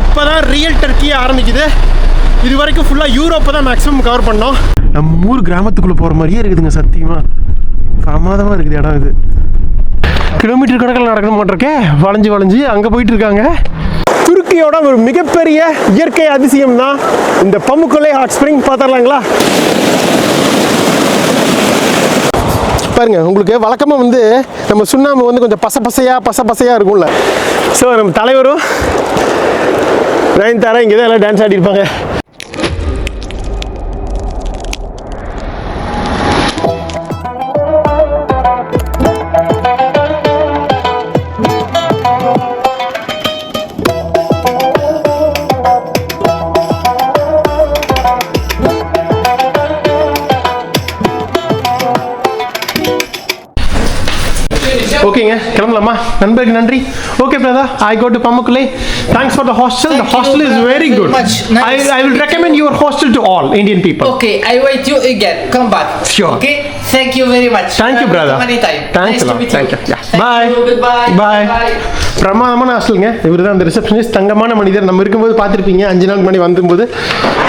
இப்போ தான் ரியல் டர்க்கியே ஆரம்பிக்குது. இது வரைக்கும் ஃபுல்லாக யூரோப்பை தான் மேக்ஸிமம் கவர் பண்ணோம். நம்ம ஊர் கிராமத்துக்குள்ளே போகிற மாதிரியே இருக்குதுங்க. சத்தியமாக பிரமாதமாக இருக்குது இடம். இது கிலோமீட்டர் கணக்கில் நடக்கணும் மாட்டிருக்கே. வளைஞ்சு வளைஞ்சு அங்கே போயிட்டு இருக்காங்க. துருக்கியோட ஒரு மிகப்பெரிய இயற்கை அதிசயம் தான் இந்த பமுக்கலே ஹாட் ஸ்ப்ரிங். பார்த்துடலாங்களா? பாருங்க, உங்களுக்கு வழக்கமாக வந்து நம்ம சுண்ணாம்பு வந்து கொஞ்சம் பசையாக இருக்கும்ல. ஸோ நம்ம தலைவரும் நயன்தாரா இங்கே தான் எல்லாம் டான்ஸ் ஆடிருப்பாங்க. ஓகேங்க, கிளம்பலாமா? நண்பருக்கு நன்றி. Okay brother, I go to Pamukkale. Thanks for the hostel. The hostel is very good. I will recommend your hostel to all Indian people. Okay, I wait you again. Come back. Sure. Okay. Thank you very much. Thank you brother. Anytime. Thanks a lot. Thank you. Yeah. Bye. Goodbye. Bye. பிரமாதமான ஹாஸ்டலுங்க. இவர் தான் அந்த receptionist. தங்கமான மனிதர். நம்ம இருக்கும்போது பார்த்துருப்பீங்க. 5 நாள் முன்னாடி வந்தபோது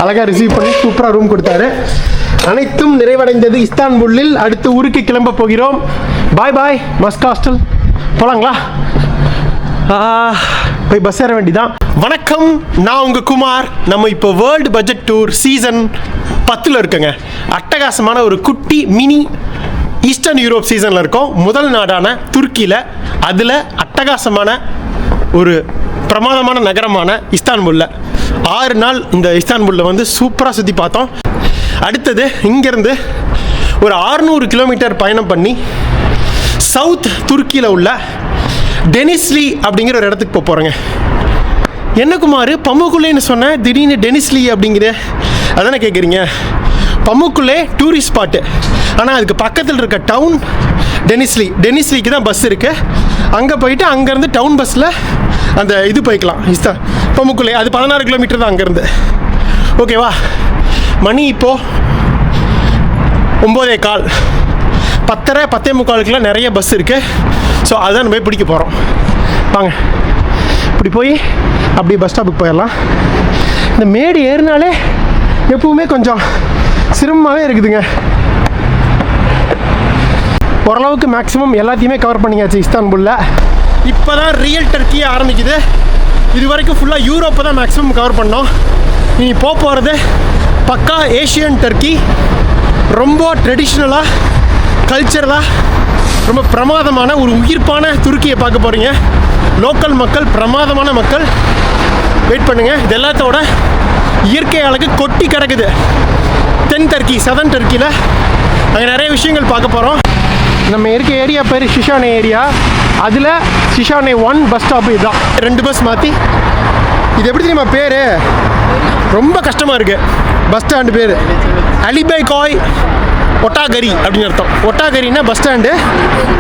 அழகாக ரிசீவ் பண்ணி சூப்பராக ரூம் கொடுத்தாரு. அனைத்தும் நிறைவடைந்தது. இஸ்தான்புல்லில் அடுத்த ஊருக்கு கிளம்ப போகிறோம். பாய் பாய் மஸ்க் ஹாஸ்டல். போலாங்களா? போய் பஸ் ஏற வேண்டிதான். வணக்கம், நான் உங்கள் குமார். நம்ம இப்போ வேர்ல்டு பட்ஜெட் டூர் சீசன் 10 இருக்குங்க. அட்டகாசமான ஒரு குட்டி மினி ஈஸ்டர்ன் யூரோப் சீசனில் இருக்கோம். முதல் நாடான துருக்கியில், அதில் அட்டகாசமான ஒரு பிரமாதமான நகரமான இஸ்தான்புல்ல 6 நாள் இந்த இஸ்தான்புல்ல வந்து சூப்பராக சுற்றி பார்த்தோம். அடுத்தது இங்கேருந்து ஒரு 600 கிலோமீட்டர் பயணம் பண்ணி சவுத் துருக்கியில் உள்ள டெனிஸ்லி அப்படிங்கிற ஒரு இடத்துக்கு போக போகிறேங்க. என்ன குமார், பமுக்குலேன்னு சொன்னேன், திடீர்னு டெனிஸ்லி அப்படிங்கிற அதானே கேட்குறீங்க? பமுக்குலே டூரிஸ்ட் ஸ்பாட்டு, ஆனால் அதுக்கு பக்கத்தில் இருக்க டவுன் டெனிஸ்லிக்கு தான் பஸ் இருக்குது. அங்கே போயிட்டு அங்கேருந்து டவுன் பஸ்ஸில் அந்த இது போய்க்கலாம். பமுக்குலே அது 16 கிலோமீட்டர் தான் அங்கேருந்து. ஓகேவா? மணி இப்போது 9:15, 10:30, 10:45 நிறைய பஸ் இருக்குது. ஸோ அதான் போய் பிடிக்க போகிறோம். வாங்க, இப்படி போய் அப்படியே பஸ் ஸ்டாப்புக்கு போயிடலாம். இந்த மேடு ஏறினாலே எப்பவுமே கொஞ்சம் சிரமமாகவே இருக்குதுங்க. ஓரளவுக்கு மேக்ஸிமம் எல்லாத்தையுமே கவர் பண்ணியாச்சு இஸ்தான்புல்ல. இப்போ தான் ரியல் டர்க்கியே ஆரம்பிக்குது. இது வரைக்கும் ஃபுல்லாக யூரோப்பை தான் மேக்ஸிமம் கவர் பண்ணோம். இனி போகிறது பக்கா ஏஷியன் டர்க்கி. ரொம்ப ட்ரெடிஷ்னலாக, கல்ச்சரலாக ரொம்ப பிரமாதமான ஒரு உயிர்ப்பான துருக்கியை பார்க்க போகிறீங்க. லோக்கல் மக்கள், பிரமாதமான மக்கள். வெயிட் பண்ணுங்கள். இது எல்லாத்தோட இயற்கை அழகு கொட்டி கிடக்குது. தென் டர்க்கி, சதன் டர்க்கியில் அங்கே நிறைய விஷயங்கள் பார்க்க போகிறோம். நம்ம இருக்க ஏரியா பேர் ஷிஷானே ஏரியா. அதில் ஷிஷானே 1 பஸ் ஸ்டாப்பு இதுதான். 2 பஸ் மாற்றி. இது எப்படி தெரியுமா பேர்? ரொம்ப கஷ்டமாக இருக்குது. பஸ் ஸ்டாண்டு பேர் அலிபேகாய் ஒட்டாகரி அப்படின்னு அர்த்தம். ஒட்டாகரின்னா பஸ் ஸ்டாண்டு,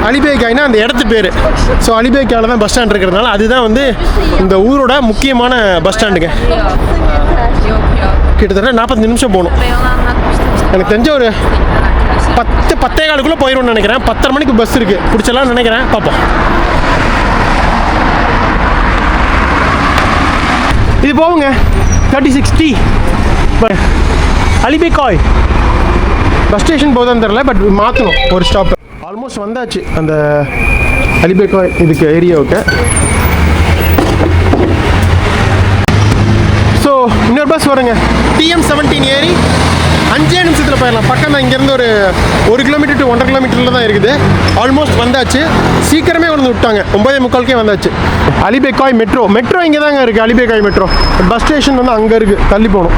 அலிபேகாய்னா அந்த இடத்து பேர். ஸோ அலிபேகாயில் தான் பஸ் ஸ்டாண்ட் இருக்கிறதுனால அதுதான் வந்து இந்த ஊரோட முக்கியமான பஸ் ஸ்டாண்டுங்க. கிட்டத்தட்ட 40 நிமிஷம் போகணும். எனக்கு தெரிஞ்ச ஒரு 10-10:15 போயிடும்னு நினைக்கிறேன். 10:30 மணிக்கு பஸ் இருக்குது. பிடிச்சலாம்னு நினைக்கிறேன். பார்ப்போம். இது போகுங்க 36T அலிபேகாய் பஸ் ஸ்டேஷன் போகுதான்னு தெரில, பட் மாற்றணும் ஒரு ஸ்டாப். ஆல்மோஸ்ட் வந்தாச்சு அந்த அலிபேகாய் இதுக்கு ஏரியாவுக்கு. ஸோ இன்னொரு பஸ் வருங்க. TM17 ஏறி 5 நிமிஷத்தில் போயிடலாம். பக்கம் தான், இங்கேருந்து ஒரு 1 கிலோமீட்டர் to 1.5 கிலோமீட்டரில் தான் இருக்குது. ஆல்மோஸ்ட் வந்தாச்சு. சீக்கிரமே கொண்டு விட்டாங்க. 9:45 வந்தாச்சு. அலிபேகாய் மெட்ரோ இங்கே தாங்க இருக்குது. அலிபேகாய் மெட்ரோ பஸ் ஸ்டேஷன் வந்து அங்கே இருக்குது. தள்ளி போகணும்.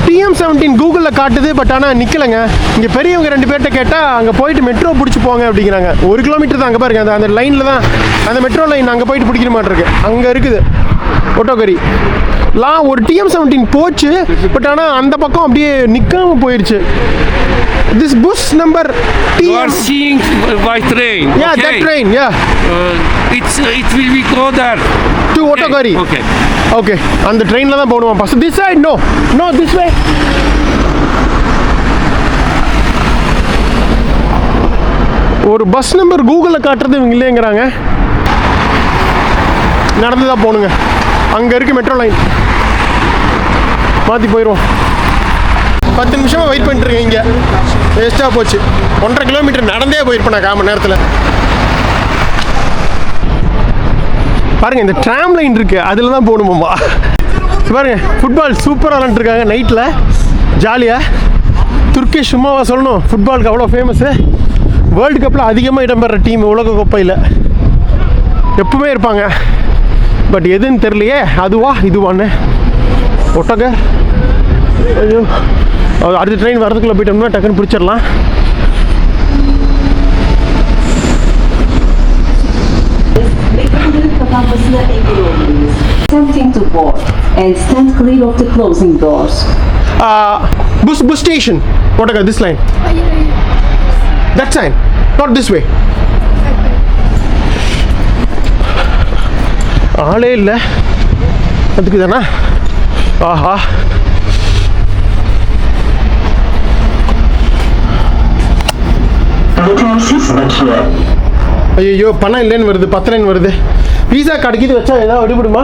TM17 கூகுளில் காட்டுது, பட் ஆனால் நிற்கலைங்க. இங்கே பெரியவங்க 2 பேர்கிட்ட கேட்டால் அங்கே போயிட்டு மெட்ரோ பிடிச்சி போங்க அப்படிங்கிறாங்க. 1 கிலோமீட்டர் தான். அங்கே பாருங்க, அந்த லைனில் தான் அந்த மெட்ரோ லைன். அங்கே போயிட்டு பிடிக்கிற மாட்டிருக்கு. அங்கே இருக்குது ஒட்டோகரி. ஒரு TM17 போச்சு, பட் ஆனால் அந்த பக்கம் அப்படியே நிற்காம போயிடுச்சு. This bus number You are seeing by train. Yeah, okay. That train, yeah. It will be go there. To Otogari. Okay. அந்த ட்ரெயினில் தான் போகணுமா bus? This side? No, this way. ஒரு பஸ் நம்பர் கூகுளில் காட்டுறது இவங்க இல்லைங்கிறாங்க. நடந்து தான் போகணுங்க. அங்கே இருக்குது மெட்ரோ லைன், மாற்றி போயிடுவோம். 10 நிமிஷமாக வெயிட் பண்ணிட்டுருக்கேன் இங்கே, வேஸ்ட்டாக போச்சு. 1.5 கிலோமீட்டர் நடந்தே போயிருப்பேன் நான் 1/4 மணி நேரத்தில். பாருங்கள், இந்த ட்ராம் லைன் இருக்குது, அதில் தான் போகணுமாம்மா. பாருங்கள், ஃபுட்பால் சூப்பராக விளாண்டுருக்காங்க நைட்டில் ஜாலியாக. துர்க்கி சும்மாவா சொல்லணும், ஃபுட்பாலுக்கு அவ்வளோ ஃபேமஸ்ஸு. வேர்ல்டு கப்பில் அதிகமாக இடம்பெற டீம் உலக கோப்பையில் எப்பவுமே இருப்பாங்க. பட் எதுன்னு தெரியலையே, அதுவா இதுவான்னு. ஒட்டக ஐயோ, அடுத்த ட்ரெயின் வரதுக்குள்ளே போயிட்டோம்னா டக்குன்னு பிடிச்சிடலாம். Attempting to board and stand clear of the closing doors. Bus station. What this line? That sign. Not this way. ஆளே இல்லை அதுக்கு தானே. ஆஹா, ஐயோ பணம் இல்லைன்னு வருது, 10 லைன் வருது. வீசா கார்டுக்கு இது வச்சா ஏதாவது அடிபடுமா?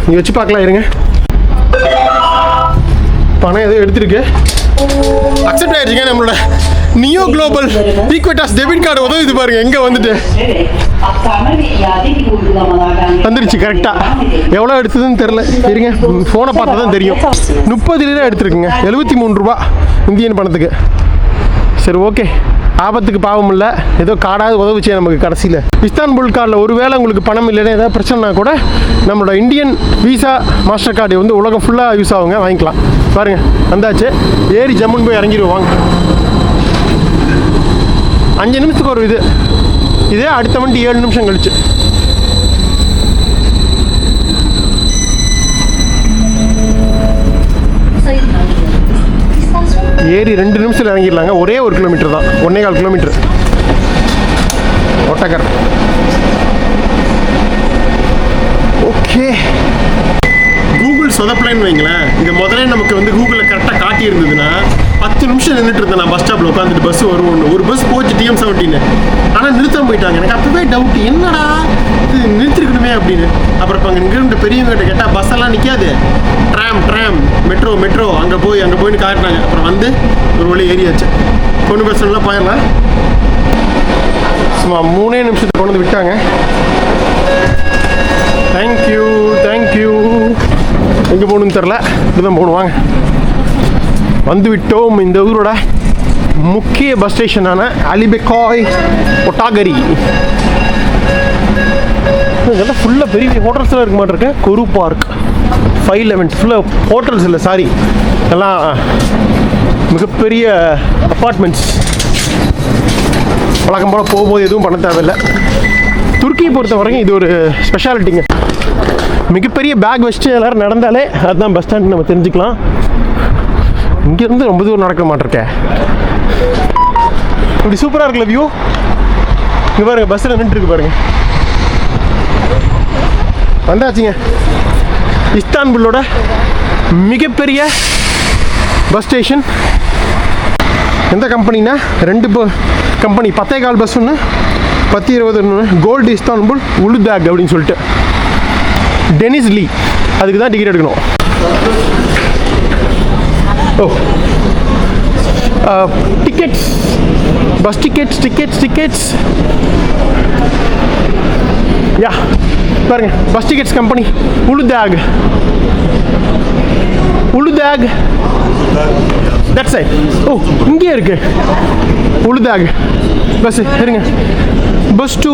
நீ வச்சு பார்க்கலாம் இருங்க. பணம் எதுவும் எடுத்துருக்கு, அக்செப்ட் ஆயிடுச்சுங்க. நம்மளோட neo global Equitas debit card உதவுது பாருங்க. எங்கே வந்துட்டு வந்துருச்சு கரெக்டாக. எவ்வளோ எடுத்ததுன்னு தெரில, இருங்க ஃபோனை பார்த்தா தான் தெரியும். 30 லிரா எடுத்துருக்குங்க, 73 ரூபா இந்தியன் பணத்துக்கு. சரி ஓகே, ஆபத்துக்கு பாவம் இல்லை, ஏதோ கார்டாவது உதவுச்சே நமக்கு கடைசியில். இஸ்தான்புல் கார்டில் ஒருவேளை உங்களுக்கு பணம் இல்லைன்னா ஏதாவது பிரச்சனைனா கூட நம்மளோட இந்தியன் வீசா மாஸ்டர் கார்டு வந்து உலகம் ஃபுல்லாக யூஸ் ஆகுங்க, வாங்கிக்கலாம். பாருங்கள் வந்தாச்சு, ஏறி ஜம்முன்னு போய் இறங்கிடுவோம் வாங்க. 5 நிமிஷத்துக்கு ஒரு இதே அடுத்த வண்டி 7 நிமிஷம் கழிச்சு. ஏறி 2 நிமிஷத்தில் இறங்கிடலாங்க. ஒரே 1 கிலோமீட்டர் தான், 1.25 கிலோமீட்டர். Oetker okay. கூகுள் சொதப்பலைன்னு வைங்களேன். இது முதல்ல நமக்கு வந்து கூகுளில் கரெக்டாக காட்டி இருந்ததுன்னா 10 நிமிஷம் நின்றுட்டு இருந்தேன் நான் பஸ் ஸ்டாப்பில் உட்காந்துட்டு. பஸ் வரும், ஒரு பஸ் போச்சு TM17, ஆனால் நிறுத்தாம போயிட்டாங்க. எனக்கு அப்பவே டவுட், என்னடா இது நிறுத்திருக்கணுமே அப்படின்னு. அப்புறம் இப்போ அங்கே இங்கிட்ட பெரியவங்ககிட்ட கேட்டால் பஸ் எல்லாம் நிற்காது, ட்ராம் மெட்ரோ அங்கே போயின்னு காட்டினாங்க. அப்புறம் வந்து ஒரு வழி ஏறியாச்சு. பொண்ணு பஸ்லாம் போயிடலாம். சும்மா 3 நிமிஷத்துக்கு கொண்டு வந்து விட்டாங்க. தேங்க்யூ. எங்கே போகணுன்னு தெரில, இப்படிதான் போகணுவாங்க. வந்து விட்டோம் இந்த ஊரோட முக்கிய பஸ் ஸ்டேஷனான அலிபெக்காய் ஒட்டாகரி. இதெல்லாம் ஃபுல்லாக பெரிய ஹோட்டல்ஸ்லாம் இருக்க மாட்டிருக்கேன். குரு பார்க் 511 ஃபுல்லாக ஹோட்டல்ஸ் இல்லை, சாரி, எல்லாம் மிகப்பெரிய அப்பார்ட்மெண்ட்ஸ். வழக்கம் போல் போகும்போது எதுவும் பண்ண தேவையில்லை. துருக்கியை பொறுத்த வரைக்கும் இது ஒரு ஸ்பெஷாலிட்டிங்க. மிகப்பெரிய பேக் வச்சுட்டு எல்லோரும் நடந்தாலே அதுதான் பஸ் ஸ்டாண்ட் நம்ம தெரிஞ்சுக்கலாம். இங்கேருந்து ரொம்ப தூரம் நடக்க மாட்டிருக்கேன். இப்படி சூப்பராக இருக்குல்ல வியூ. இங்கே பாருங்கள், பஸ்ஸில் நின்றுருக்கு பாருங்கள். வந்தாச்சுங்க இஸ்தான்புல்லோட மிகப்பெரிய பஸ் ஸ்டேஷன். எந்த கம்பெனினா 2 கம்பெனி, 10.25 பஸ் ஒன்று, 10-20 கோல்டு இஸ்தான்புல் உலுதாக் அப்படின்னு சொல்லிட்டு. டெனிஸ்லி, அதுக்கு தான் டிக்கெட் எடுக்கணும். ஓ டிக்கெட்ஸ், பஸ் டிக்கெட்ஸ் யா பாருங்க, bus tickets company Uludag that side. Oh இங்கே இருக்கு உலுதாக் பஸ். இருங்க, bus to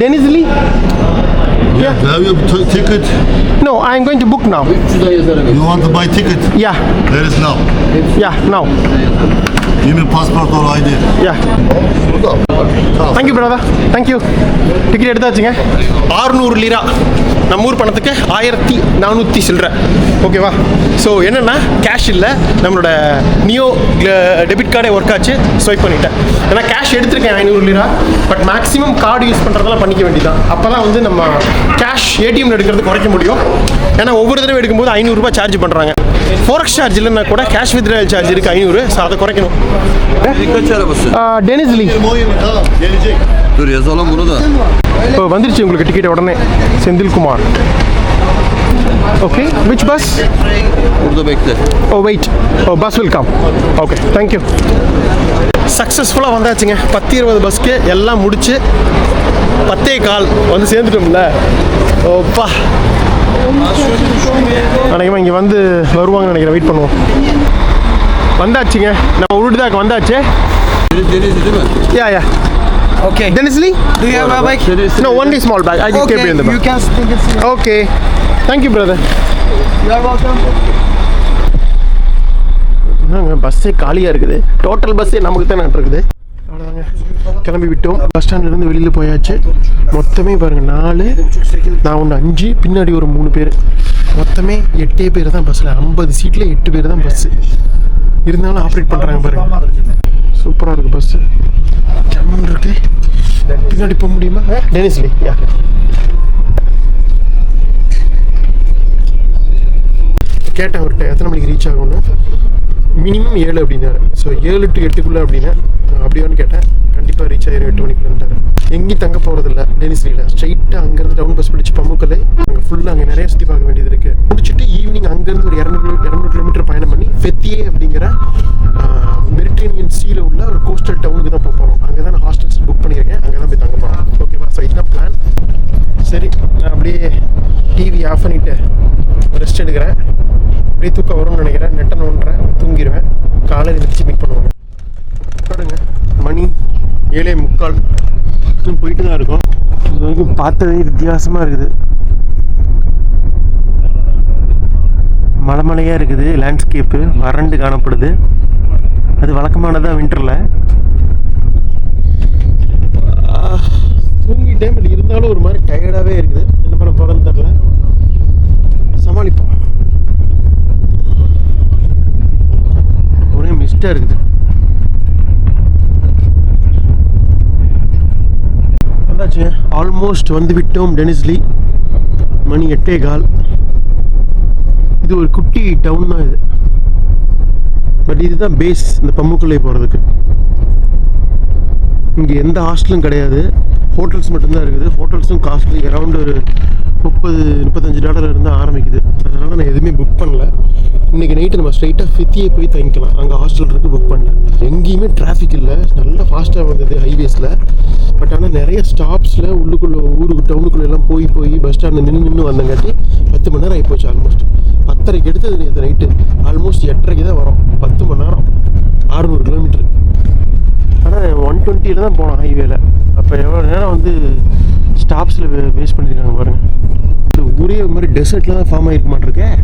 Denizli. Yeah. Have you ticket? No, I am going to book now. You want to buy ticket? Yeah. There is now. Yeah, now. Give me passport or ID. Yeah. Thank you, brother. Thank you. Ticket எடுத்தாச்சுங்க. 600 lira, நம்ம ஊர் பணத்துக்கு 1400 சில்லற. ஓகேவா? So என்னென்னா cash இல்லை, நம்மளோட neo debit கார்டே work ஆச்சு. ஸ்வைப் பண்ணிட்டேன். ஏன்னா கேஷ் எடுத்திருக்கேன் 500 lira. But maximum card use பண்ணுறதெல்லாம் பண்ணிக்க வேண்டியதான். அப்போ தான் வந்து நம்ம கேஷ் ஏடிஎம்ல எடுக்கிறது குறைக்க முடியும். ஏன்னா ஒவ்வொரு தடவை எடுக்கும்போது 500 ரூபாய் சார்ஜ் பண்ணுறாங்க. ஃபோரெக்ஸ் சார்ஜ் இல்லைன்னா கூட கேஷ் வித்ட்ராயல் சார்ஜ் இருக்குது 500. ஸோ அதை குறைக்கணும். Kaç arabası? டெனிஸ்லி Tamam gelecek. Dur yazalım bunu da. இப்போ வந்துருச்சு உங்களுக்கு டிக்கெட் உடனே. Senthilkumar. Okay, which bus? Burada bekle. Oh wait, oh bus will come. Okay, thank you. சக்ஸஸ்ஃபுல்லாக வந்தாச்சுங்க. 10-20 பஸ்க்கு எல்லாம் முடிச்சு 10:15 வந்து சேர்ந்துட்டோம்ல. ஓப்பா, நினைக்கிறேன் இங்கே வந்து வருவாங்கன்னு நினைக்கிறேன். வெயிட் பண்ணுவோம். வந்தாச்சுங்க, நம்ம உருட்டுதாக்கு வந்தாச்சு. Denizli değil mi? Yeah Okay. Denizli? Do you have a bike? No, only small bag. I just kept it in the bag. You can stick it. Okay. Thank you, brother. You are welcome. என்னங்க பஸ்ஸே காலியாக இருக்குது. Total பஸ்ஸே நமக்கு தான் இருக்குது. அவ்வளோதாங்க, கிளம்பி விட்டோம். பஸ் ஸ்டாண்ட்லேருந்து வெளியில் போயாச்சு. மொத்தமே பாருங்கள் 4, நான் ஒன்று 5, பின்னாடி ஒரு 3 பேர். மொத்தமே 8 பேர் தான் பஸ்ஸில். 50 சீட்டில் 8 பேர் தான் பஸ்ஸு. இருந்தாலும் ஆப்ரேட் பண்ணுறாங்க பாருங்கள். சூப்பராக இருக்குது பஸ்ஸு. ஜம்முன்னு இருக்கு. பின்னாடி போக முடியுமா? டெனிஸ்லி யா. கேட்டேன் அவர்கிட்ட எத்தனை மணிக்கு ரீச் ஆகும்னு. மினிமம் 7 அப்படின்னாரு. ஸோ 7 to 8 அப்படின்னா அப்படியான்னு கேட்டேன். கண்டிப்பாக ரீச் ஆகிடும் 8 மணிக்குள்ளேன்ட்டாரு. எங்கேயும் தங்க போகிறதில்ல டெனிஸ்லியில். ஸ்ட்ரைட்டாக அங்கேருந்து டவுன் பஸ் பிடிச்சி பம்முக்கல்லை அங்கே ஃபுல்லாக அங்கே நிறைய சுற்றி பார்க்க வேண்டியது இருக்குது. முடிச்சுட்டு ஈவினிங் அங்கேருந்து ஒரு 200 கிலோமீட்டர் பயணம் பண்ணி ஃபெத்தியே அப்படிங்கிற மெரிட்டேனியன் சீல உள்ள ஒரு கோஸ்டல் டவுனுக்கு தான் போக போகிறோம். அங்கே தான் நான் ஹாஸ்டல்ஸ் புக் பண்ணியிருக்கேன். அங்கே தான் போய் தங்க போகிறோம். ஓகேவா? ஸோ இதுதான் பிளான். சரி, நான் அப்படியே டிவி ஆஃப் பண்ணிவிட்டு ரெஸ்ட் எடுக்கிறேன். அப்படியே தூக்கம் வரும்னு நினைக்கிறேன். நெட்டை நோண்டுறேன், தூங்கிடுவேன். காலையில் எழுந்திரிச்சு மீட் பண்ணுவாங்க. பாருங்க, மணி 7:45 இன்னும் போயிட்டு தான் இருக்கும். இது வரைக்கும் பார்த்ததே வித்தியாசமாக இருக்குது. மலைமலையாக இருக்குது. லேண்ட்ஸ்கேப்பு வறண்டு காணப்படுது. அது வழக்கமானதான் வின்டரில். தூங்கிட்டேன், பட் இருந்தாலும் ஒரு மாதிரி டயர்டாகவே இருக்குது. என்ன பண்ண போகிறேன்னு தெரில. சமாளிப்போம். ஒரே மிஸ்டாக இருக்குது. வந்தாச்சு, ஆல்மோஸ்ட் வந்து விட்டோம் டெனிஸ்லி. மணி 8:15. இது ஒரு குட்டி டவுன் தான் இது. பட் இதுதான் பேஸ் இந்த பம்முக்குள்ளே போகிறதுக்கு. இங்கே எந்த ஹாஸ்டலும் கிடையாது. ஹோட்டல்ஸ் மட்டும்தான் இருக்குது. ஹோட்டல்ஸும் காஸ்ட்லி. அரௌண்ட் ஒரு $30-35 இருந்து ஆரம்பிக்குது. அதனால் நான் எதுவுமே புக் பண்ணல. இன்றைக்கி நைட்டு நம்ம ஸ்ட்ரைட்டாக ஃபித்தியே போய் தங்கிக்கலாம். அங்கே ஹாஸ்டல் இருக்குது, புக் பண்ணல. எங்கேயுமே டிராஃபிக் இல்லை. நல்லா ஃபாஸ்ட்டாக வந்தது ஹைவேஸில். பட் ஆனால் நிறைய ஸ்டாப்ஸில் உள்ளுக்குள்ளே ஊருக்கு டவுனுக்குள்ளே எல்லாம் போய் பஸ் ஸ்டாண்டில் நின்று வந்தங்காட்டி 10 மணி நேரம் ஆகிப்போச்சு. ஆல்மோஸ்ட் 10:30 எடுத்தது நேற்று நைட்டு. ஆல்மோஸ்ட் 8:30 தான் வரும். 10 மணி நேரம், 600 கிலோமீட்டர். ஆனால் 120 தான் போனோம் ஹைவேல. அப்போ எவ்வளோ நேரம் வந்து ஸ்டாப்ஸில் வேஸ்ட் பண்ணியிருக்காங்க பாருங்கள். இந்த ஊரே ஒரு மாதிரி டெசர்ட்டில் தான் ஃபார்ம் ஆகிருக்க மாட்டிருக்கேன்.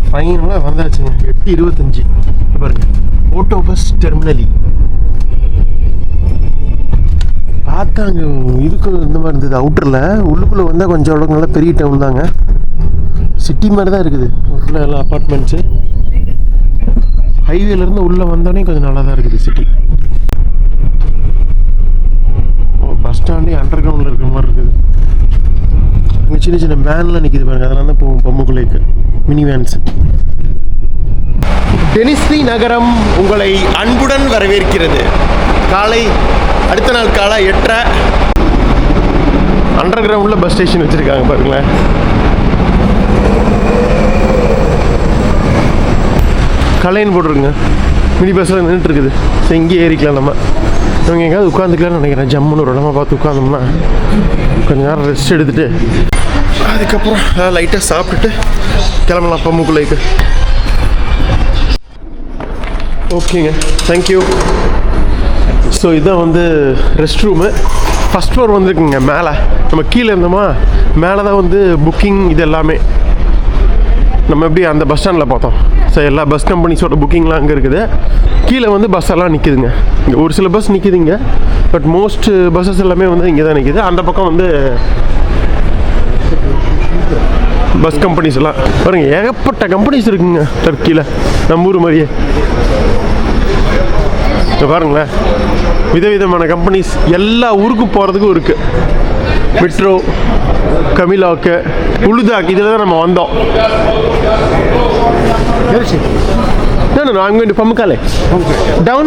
ஃபைனலாக வந்தாச்சுங்க. 8:25 பாருங்கள். ஓட்டோ பஸ் டெர்மினலி பார்த்தாங்க. இதுக்கு இந்த மாதிரி இருந்தது அவுட்டரில். உள்ளுக்குள்ளே வந்தால் கொஞ்சம் அவ்வளோ நல்லா பெரிய டவுன் தாங்க. சிட்டி மாதிரி தான் இருக்குது. ஃபுல்லாக எல்லாம் அப்பார்ட்மெண்ட்ஸு. ஹைவேலேருந்து உள்ளே வந்தோடனே கொஞ்சம் நல்லா தான் இருக்குது சிட்டி. பஸ் ஸ்டாண்டே அண்டர் கிரவுண்டில் இருக்கிற மாதிரி இருக்குது. இங்கே சின்ன சின்ன வேன்லாம் நிற்கிது பாருங்கள். அதெல்லாம் தான் போகும் பம்முக்குள்ளைக்கு. Mini vans. டெனிஸ்லி நகரம் உங்களை அன்புடன் வரவேற்கிறது. காலை அடுத்த நாள் காலை 8:30. அண்டர் கிரவுண்டில் பஸ் ஸ்டேஷன் வச்சுருக்காங்க பாருங்களேன். கலைன்னு போட்டிருக்குங்க. மினி பஸ்ஸில் நின்றுட்டு இருக்குது. ஸோ இங்கேயே ஏறிக்கலாம். நம்ம இவங்க எங்கேயாவது உட்காந்துக்கலாம்னு நினைக்கிறேன். ஜம்முன்னு ஒரு இடமா பார்த்து உட்காந்தோம்னா கொஞ்சம் நேரம் ரெஸ்ட் எடுத்துகிட்டு அதுக்கப்புறம் லைட்டாக சாப்பிட்டுட்டு கிளம்பலாம் பம்முக்குள்ளைக்கு. ஓகேங்க, தேங்க்யூ. ஸோ இதுதான் வந்து ரெஸ்ட் ரூமு. ஃபஸ்ட் ஃப்ளோர் வந்துருக்குங்க. மேலே நம்ம கீழே இருந்தோமா, மேலே தான் வந்து புக்கிங் இது எல்லாமே. நம்ம எப்படி அந்த பஸ் ஸ்டாண்டில் பார்த்தோம். ஸோ எல்லா பஸ் கம்பெனிஸோட புக்கிங்லாம் அங்கே இருக்குது. கீழே வந்து பஸ் எல்லாம் நிற்கிதுங்க. இங்கே ஒரு சில பஸ் நிற்கிதுங்க. பட் மோஸ்ட் பஸ்ஸஸ் எல்லாமே வந்து இங்கே தான் நிற்கிது. அந்த பக்கம் வந்து பஸ் கம்பெனிஸ் எல்லாம் பாருங்கள். ஏகப்பட்ட கம்பெனிஸ் இருக்குங்க டர்க்கியில். நம்ம ஊர் மாதிரியே. பாருங்களேன். விதவிதமான கம்பெனிஸ் எல்லா ஊருக்கும் போகிறதுக்கும் இருக்குது. மெட்ரோ, கமிலாக்கு, உளுதாக், இதில் தான் நம்ம வந்தோம். No, I'm going to Pamukkale. Down?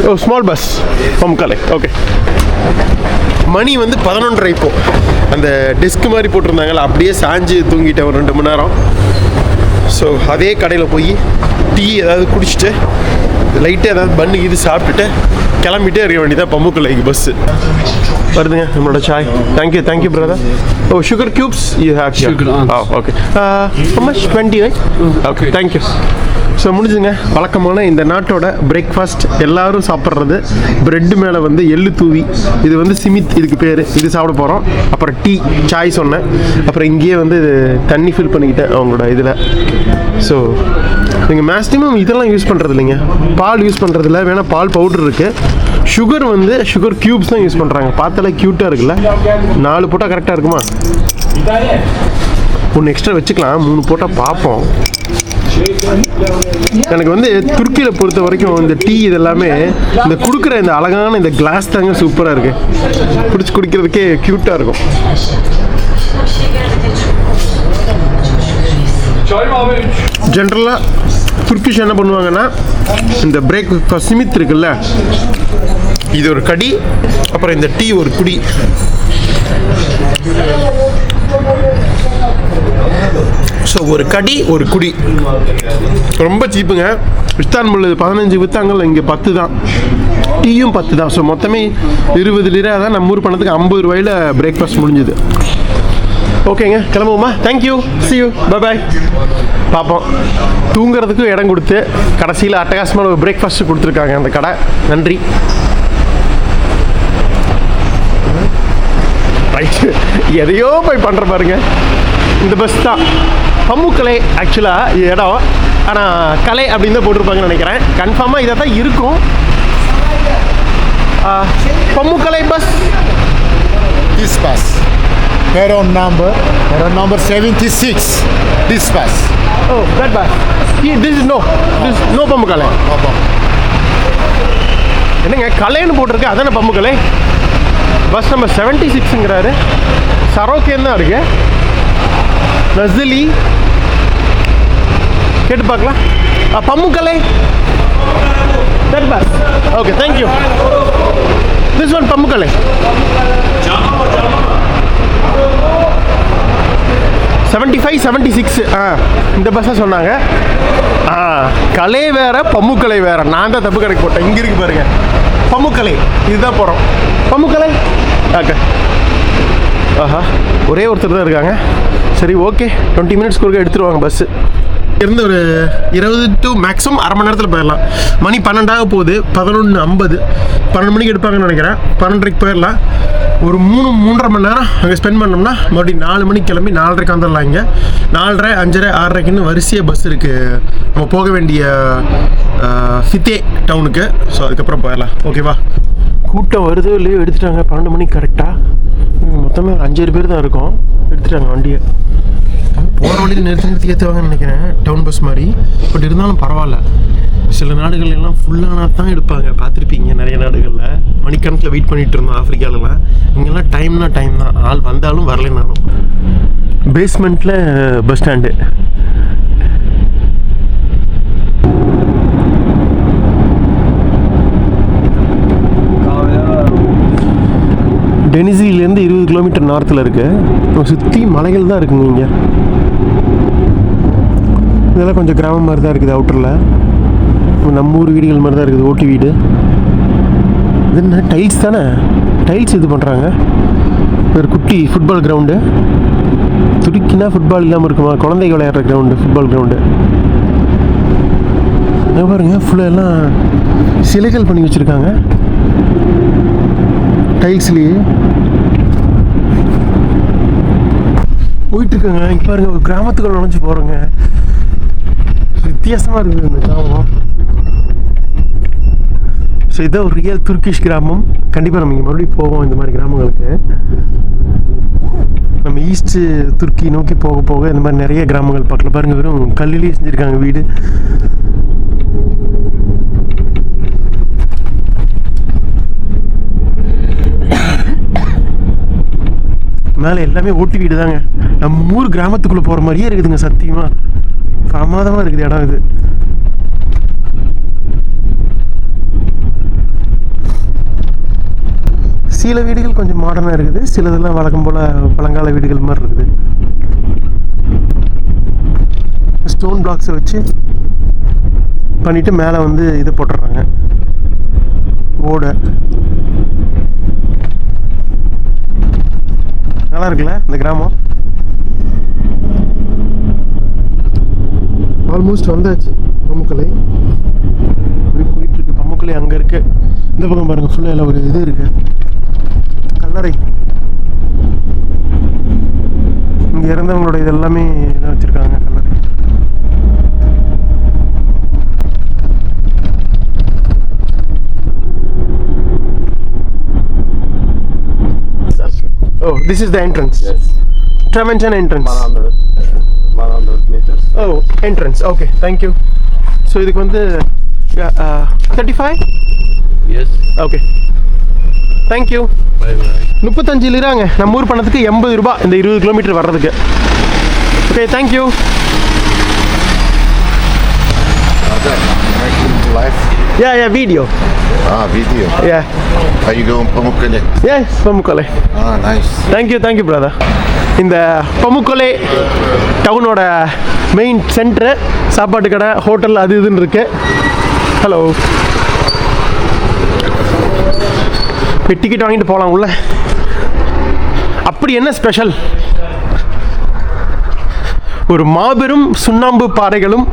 Oh, small bus. Pamukkale. Okay. மணி வந்து 11:30 இப்போ. அந்த டெஸ்க் மாதிரி போட்டிருந்தாங்கல்ல, அப்படியே சாஞ்சு தூங்கிட்டேன் ஒரு 2 மணி நேரம். ஸோ அதே கடையில் போய் டீ ஏதாவது குடிச்சிட்டு லைட்டாக ஏதாவது பண்ணு இது சாப்பிட்டுட்டு கிளம்பிட்டே இருக்க வேண்டியதான் பம்முக்கலைக்கு பஸ்ஸு வருதுங்க. நம்மளோட சாய். Thank you brother. Oh, sugar cubes you have? Sugar, okay. how much? 20, right? Okay, thank you. So முடிஞ்சுங்க. வழக்கமான இந்த நாட்டோட பிரேக்ஃபாஸ்ட் எல்லாரும் சாப்பிட்றது ப்ரெட்டு மேலே வந்து எள்ளு தூவி, இது வந்து சிமித் இதுக்கு பேர், இது சாப்பிட போகிறோம். அப்புறம் டீ, சாய் சொன்னேன். அப்புறம் இங்கேயே வந்து தண்ணி ஃபில் பண்ணிக்கிட்டேன் அவங்களோட இதில். ஸோ நீங்கள் மேக்ஸிமம் இதெல்லாம் யூஸ் பண்ணுறது இல்லைங்க, பால் யூஸ் பண்ணுறது இல்லை. வேணால் பால் பவுடர் இருக்குது. சுகர் வந்து சுகர் க்யூப்ஸ் தான் யூஸ் பண்ணுறாங்க. பார்த்தாலே க்யூட்டாக இருக்குல்ல. 4 போட்டால் கரெக்டாக இருக்குமா? 1 எக்ஸ்ட்ரா வச்சுக்கலாம், 3 போட்டால் பார்ப்போம். எனக்கு வந்து துருக்கியில் பொறுத்த வரைக்கும் இந்த டீ இதெல்லாமே இந்த கொடுக்குற இந்த அழகான இந்த கிளாஸ் தாங்க சூப்பராக இருக்குது. பிடிச்சி குடிக்கிறதுக்கே க்யூட்டாக இருக்கும். ஜென்ரலாக துர்க்கிஷ் என்ன பண்ணுவாங்கன்னா, இந்த பிரேக்ஃபாஸ்ட் சிமித் இருக்குல்ல, இது ஒரு கடி, அப்புறம் இந்த டீ ஒரு குடி. ஸோ ஒரு கடி ஒரு குடி. ரொம்ப சீப்புங்க. இஸ்தான்புல் 15 வித்தாங்கல்ல, இங்கே 10 தான். டீயும் 10 தான். ஸோ மொத்தமே 20 லிரா தான். நம்ம ஊர் பணத்துக்கு 50 ரூபாயில் பிரேக்ஃபாஸ்ட் முடிஞ்சுது. ஓகேங்க, கிளம்புவோமா? Thank you, see you, bye. பார்ப்போம். தூங்குறதுக்கும் இடம் கொடுத்து கடைசியில் அட்டகாசமான ஒரு பிரேக்ஃபாஸ்ட்டு கொடுத்துருக்காங்க அந்த கடை. நன்றி. ரைட்டு, எதையோ போய் பண்ணுற பாருங்க. இந்த பஸ் தான் பம்முக்கலை ஆக்சுவலாக இடம். ஆனால் கலை அப்படின்னு தான் போட்டிருப்பாங்கன்னு நினைக்கிறேன். கன்ஃபார்மாக இதை தான் இருக்கும். பம்முக்கலை bus. This bus. Heron number 76. This bus. Oh, that bus. This is no பம்முக்கலை. என்னங்க கலைன்னு போட்டிருக்கு, அதானே பம்முக்கலை. Bus number 76ங்கிறாரு. சரோக்கேன்னு தான் இருக்கு. நஸ்லி கேட்டு பார்க்கலாம். பம்முக்கலை that bus. Okay, thank you. This one பம்முக்கலை. 75, 76. இந்த பஸ்ஸை சொன்னாங்க. கலை வேற பம்முக்கலை வேற. நான் தான் தப்பு கணக்கு போட்டேன். இங்கே இருக்கு பாருங்க, பம்முக்கலை. இதுதான் போகிறோம். பம்முக்கலை. ஓகே. ஆஹா, ஒரே ஒருத்தர் தான் இருக்காங்க. சரி, ஓகே. 20 மினிட்ஸ்க்கு ஒருக்கா எடுத்துருவாங்க பஸ்ஸு. இருந்து ஒரு 20 to மேக்ஸிமம் அரை மணி நேரத்தில் போயிடலாம். மணி 12 போகுது. 11:50. 12 மணிக்கு எடுப்பாங்கன்னு நினைக்கிறேன். 12:30 போயிடலாம். ஒரு 3-3.5 மணி நேரம் அங்கே ஸ்பெண்ட் பண்ணோம்னா மறுபடியும் 4 மணிக்கு கிளம்பி 4:30 வந்துடலாம். இங்கே 4:30, 5:30, 6:30க்குன்னு வரிசையாக பஸ் இருக்குது நம்ம போக வேண்டிய ஃபித்தே டவுனுக்கு. ஸோ அதுக்கப்புறம் போயிடலாம். ஓகேவா? கூட்டம் வருது இல்லையோ எடுத்துட்டாங்க. 12 மணிக்கு கரெக்டாக. மொத்தமே ஒரு 5 பேர் தான் இருக்கோம். எடுத்துட்டாங்க வண்டியை. போகிற வண்டியில் நிறுத்தி ஏற்றுவாங்கன்னு நினைக்கிறேன், டவுன் பஸ் மாதிரி. பட் இருந்தாலும் பரவாயில்ல. சில நாடுகள் எல்லாம் ஃபுல்லானா தான் எடுப்பாங்க. பார்த்துருப்பீங்க நிறைய நாடுகளில் மணிக்கணக்கில் வெயிட் பண்ணிகிட்டு இருந்தோம். ஆஃப்ரிக்காலலாம் இங்கெல்லாம் டைம்னா டைம் தான். ஆள் வந்தாலும் வரலைனாலும். பேஸ்மெண்ட்டில் பஸ் ஸ்டாண்டு. டெனிசிலேருந்து 20 கிலோமீட்டர் நார்த்தில் இருக்குது. சுற்றி மலைகள் தான் இருக்குங்க இங்கே. இதெல்லாம் கொஞ்சம் கிராமம் மாதிரி தான் இருக்குது. அவுட்டரில் நம்ம ஊர் வீடுகள் மாதிரி தான் இருக்குது. ஓட்டு வீடு. இது என்ன டைல்ஸ் தானே? டைல்ஸ் இது பண்ணுறாங்க. ஒரு குட்டி ஃபுட்பால் கிரவுண்டு. துருக்கினா ஃபுட்பால் இல்லாமல் இருக்குமா? குழந்தைங்க விளையாடுற கிரவுண்டு, ஃபுட்பால் கிரவுண்டு. பாருங்க, ஃபுல்லாக எல்லாம் சிலைகள் பண்ணி வச்சுருக்காங்க டைல்ஸ்லேயே. போயிட்டுருக்காங்க. இங்கே பாருங்கள், ஒரு கிராமத்துக்குள்ள நுழைஞ்சு போகிறோங்க. வித்தியாசமாக இருக்குது இந்த கிராமம். ஸோ இதான் ஒரு ரியல் துர்க்கிஷ் கிராமம். கண்டிப்பாக நம்ம இங்கே மறுபடியும் போவோம் இந்த மாதிரி கிராமங்களுக்கு. நம்ம ஈஸ்ட்டு துர்க்கி நோக்கி போக போக இந்த மாதிரி நிறைய கிராமங்கள் பார்க்கல. பாருங்கள், வெறும் கல்லிலேயே செஞ்சுருக்காங்க வீடு. மேலே எல்லாமே ஓட்டு வீடு தாங்க. நம்ம ஊர் கிராமத்துக்குள்ளே போகிற மாதிரியே இருக்குதுங்க. சத்தியமாக பிரமாதமாக இருக்குது இடம் இது. சில வீடுகள் கொஞ்சம் மாடர்னாக இருக்குது, சிலதெல்லாம் வழக்கம் போல் பழங்கால வீடுகள் மாதிரி இருக்குது. ஸ்டோன் பிளாக்ஸை வச்சு பண்ணிவிட்டு மேலே வந்து இதை போட்டுடுறாங்க, ஓடை. நல்லா இருக்குல்ல இந்த கிராமம். ஆல்மோஸ்ட் வந்தாச்சு பம்முக்கலை. போயிட்டு இருக்கு பம்முக்கலை. அங்கே இருக்கு, இந்த பக்கம் பாருங்க, ஃபுல்லாக எல்லாம் ஒரு இது இருக்கு, கல்லறை. இங்கே இறந்தவங்களோட இது எல்லாமே இதாக வச்சுருக்காங்க, கல்லறை. Oh, this is the entrance. Yes. Travenchen entrance. 100 meters. Oh, entrance. Okay, thank you. So இதுக்கு வந்து 35? Yes. Okay. Thank you. Bye bye. 35 லிராங்க. நம்ம ஊர் பணத்துக்கு 80 ரூபாய் இந்த 20 கிலோமீட்டர் வர்றதுக்கு. Okay, thank you. Live? Yeah, video. Video. Yeah. How you going, Pamukkale? Yes, பம்முக்கலை. Nice. Thank you brother. இந்த பம்முக்கலை டவுனோட main centre, சாப்பாட்டு கடை, ஹோட்டல் அது இதுன்னு இருக்கு. ஹலோ, டிக்கெட் வாங்கிட்டு போகலாம் உள்ள. அப்படி என்ன ஸ்பெஷல்? ஒரு மாபெரும் சுண்ணாம்பு பாறைகளும்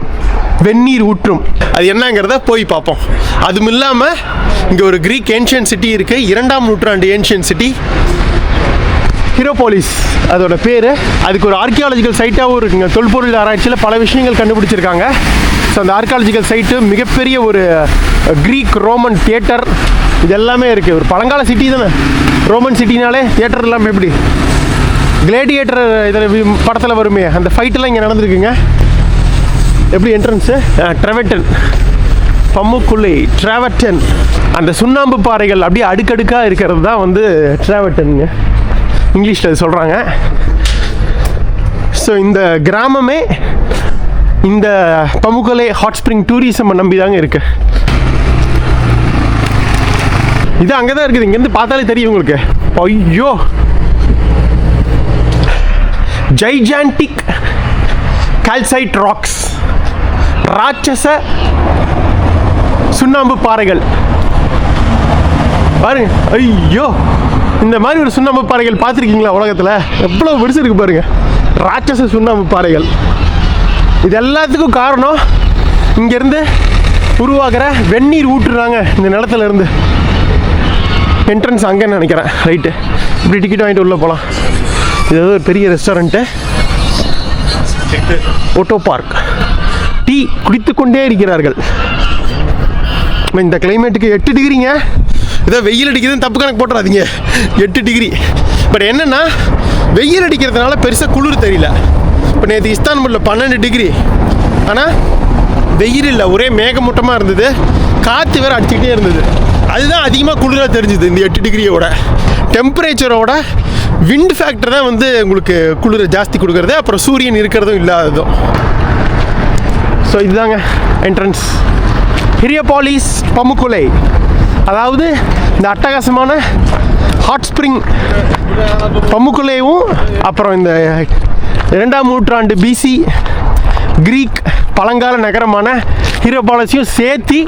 வெந்நீர் ஊற்றும். அது என்னங்கிறத போய் பார்ப்போம். அதுவும் இல்லாமல் இங்கே ஒரு கிரீக் ஏன்ஷியன் சிட்டி இருக்குது, 2ஆம் நூற்றாண்டு ஏன்ஷியன் சிட்டி, ஹிரோபோலிஸ் அதோட பேர். அதுக்கு ஒரு ஆர்கியாலஜிக்கல் சைட்டாகவும் இருக்குங்க. தொல்பொருள் ஆராய்ச்சியில் பல விஷயங்கள் கண்டுபிடிச்சிருக்காங்க. ஸோ அந்த ஆர்கியாலஜிக்கல் சைட்டு, மிகப்பெரிய ஒரு கிரீக் ரோமன் தியேட்டர், இது எல்லாமே இருக்குது. ஒரு பழங்கால சிட்டி தானே, ரோமன் சிட்டினாலே தியேட்டர் எல்லாமே. எப்படி கிளேடியேட்டர் இதில் படத்தில் வருமே, அந்த ஃபைட்டெல்லாம் இங்கே நடந்துருக்குங்க. எப்படி என்ட்ரன்ஸு? ட்ரெவெட்டன், பம்முக்குலை, ட்ராவெட்டன். அந்த சுண்ணாம்பு பாறைகள் அப்படியே அடுக்கடுக்காக இருக்கிறது தான் வந்து ட்ராவெட்டனுங்க, இங்கிலீஷில் அது சொல்கிறாங்க. ஸோ இந்த கிராமமே இந்த பம்முக்கலை ஹாட் ஸ்ப்ரிங் டூரிசம் நம்பி தாங்க இருக்குது. இது அங்கே தான் இருக்குது, இங்கேருந்து பார்த்தாலே தெரியும் உங்களுக்கு. ஐயோ, ஜைஜான்டிக் கால்சைட் ராக்ஸ், ராட்சச சுண்ணாம்பு பாறைகள் பாருங்க. ஐயோ, இந்த மாதிரி ஒரு சுண்ணாம்பு பாறைகள் பார்த்துருக்கீங்களா உலகத்தில்? எவ்வளோ பெருசு இருக்கு பாருங்க, ராட்சச சுண்ணாம்பு பாறைகள். இது எல்லாத்துக்கும் காரணம் இங்கேருந்து உருவாகிற வெந்நீர் ஊற்றுறாங்க இந்த நிலத்துல இருந்து. என்ட்ரன்ஸ் அங்கேன்னு நினைக்கிறேன். ரைட்டு, இப்படி டிக்கெட் வாங்கிட்டு உள்ளே போகலாம். இது ஏதோ ஒரு பெரிய ரெஸ்டாரண்ட்டு, ஓட்டோ பார்க். டீ குடித்து கொண்டே இருக்கிறார்கள். இந்த கிளைமேட்டுக்கு 8 டிகிரிங்க. ஏதோ வெயில் அடிக்குதுன்னு தப்பு கணக்கு போட்டுறாதீங்க, 8 டிகிரி. பட் என்னென்னா, வெயில் அடிக்கிறதுனால பெருசாக குளிர் தெரியல. இப்போ நேற்று இஸ்தான்புல்லில் 12 டிகிரி, ஆனால் வெயில் இல்லை, ஒரே மேகமூட்டமாக இருந்தது, காற்று வேறு அடிச்சுக்கிட்டே இருந்தது. அதுதான் அதிகமாக குளிராக தெரிஞ்சுது. இந்த 8 டிகிரியோட டெம்பரேச்சரோட விண்ட் ஃபேக்டர் தான் வந்து உங்களுக்கு குளிரை ஜாஸ்தி கொடுக்குறது, அப்புறம் சூரியன் இருக்கிறதும் இல்லாததும். ஸோ இதுதாங்க என்ட்ரன்ஸ், ஹிரியோபாலிஸ் பம்முக்குலை. அதாவது இந்த அட்டகாசமான ஹாட் ஸ்ப்ரிங் பம்முக்குலையும், அப்புறம் இந்த 2ஆம் நூற்றாண்டு பிசி கிரீக் பழங்கால நகரமான ஹிரியோபாலிஸையும் சேர்த்து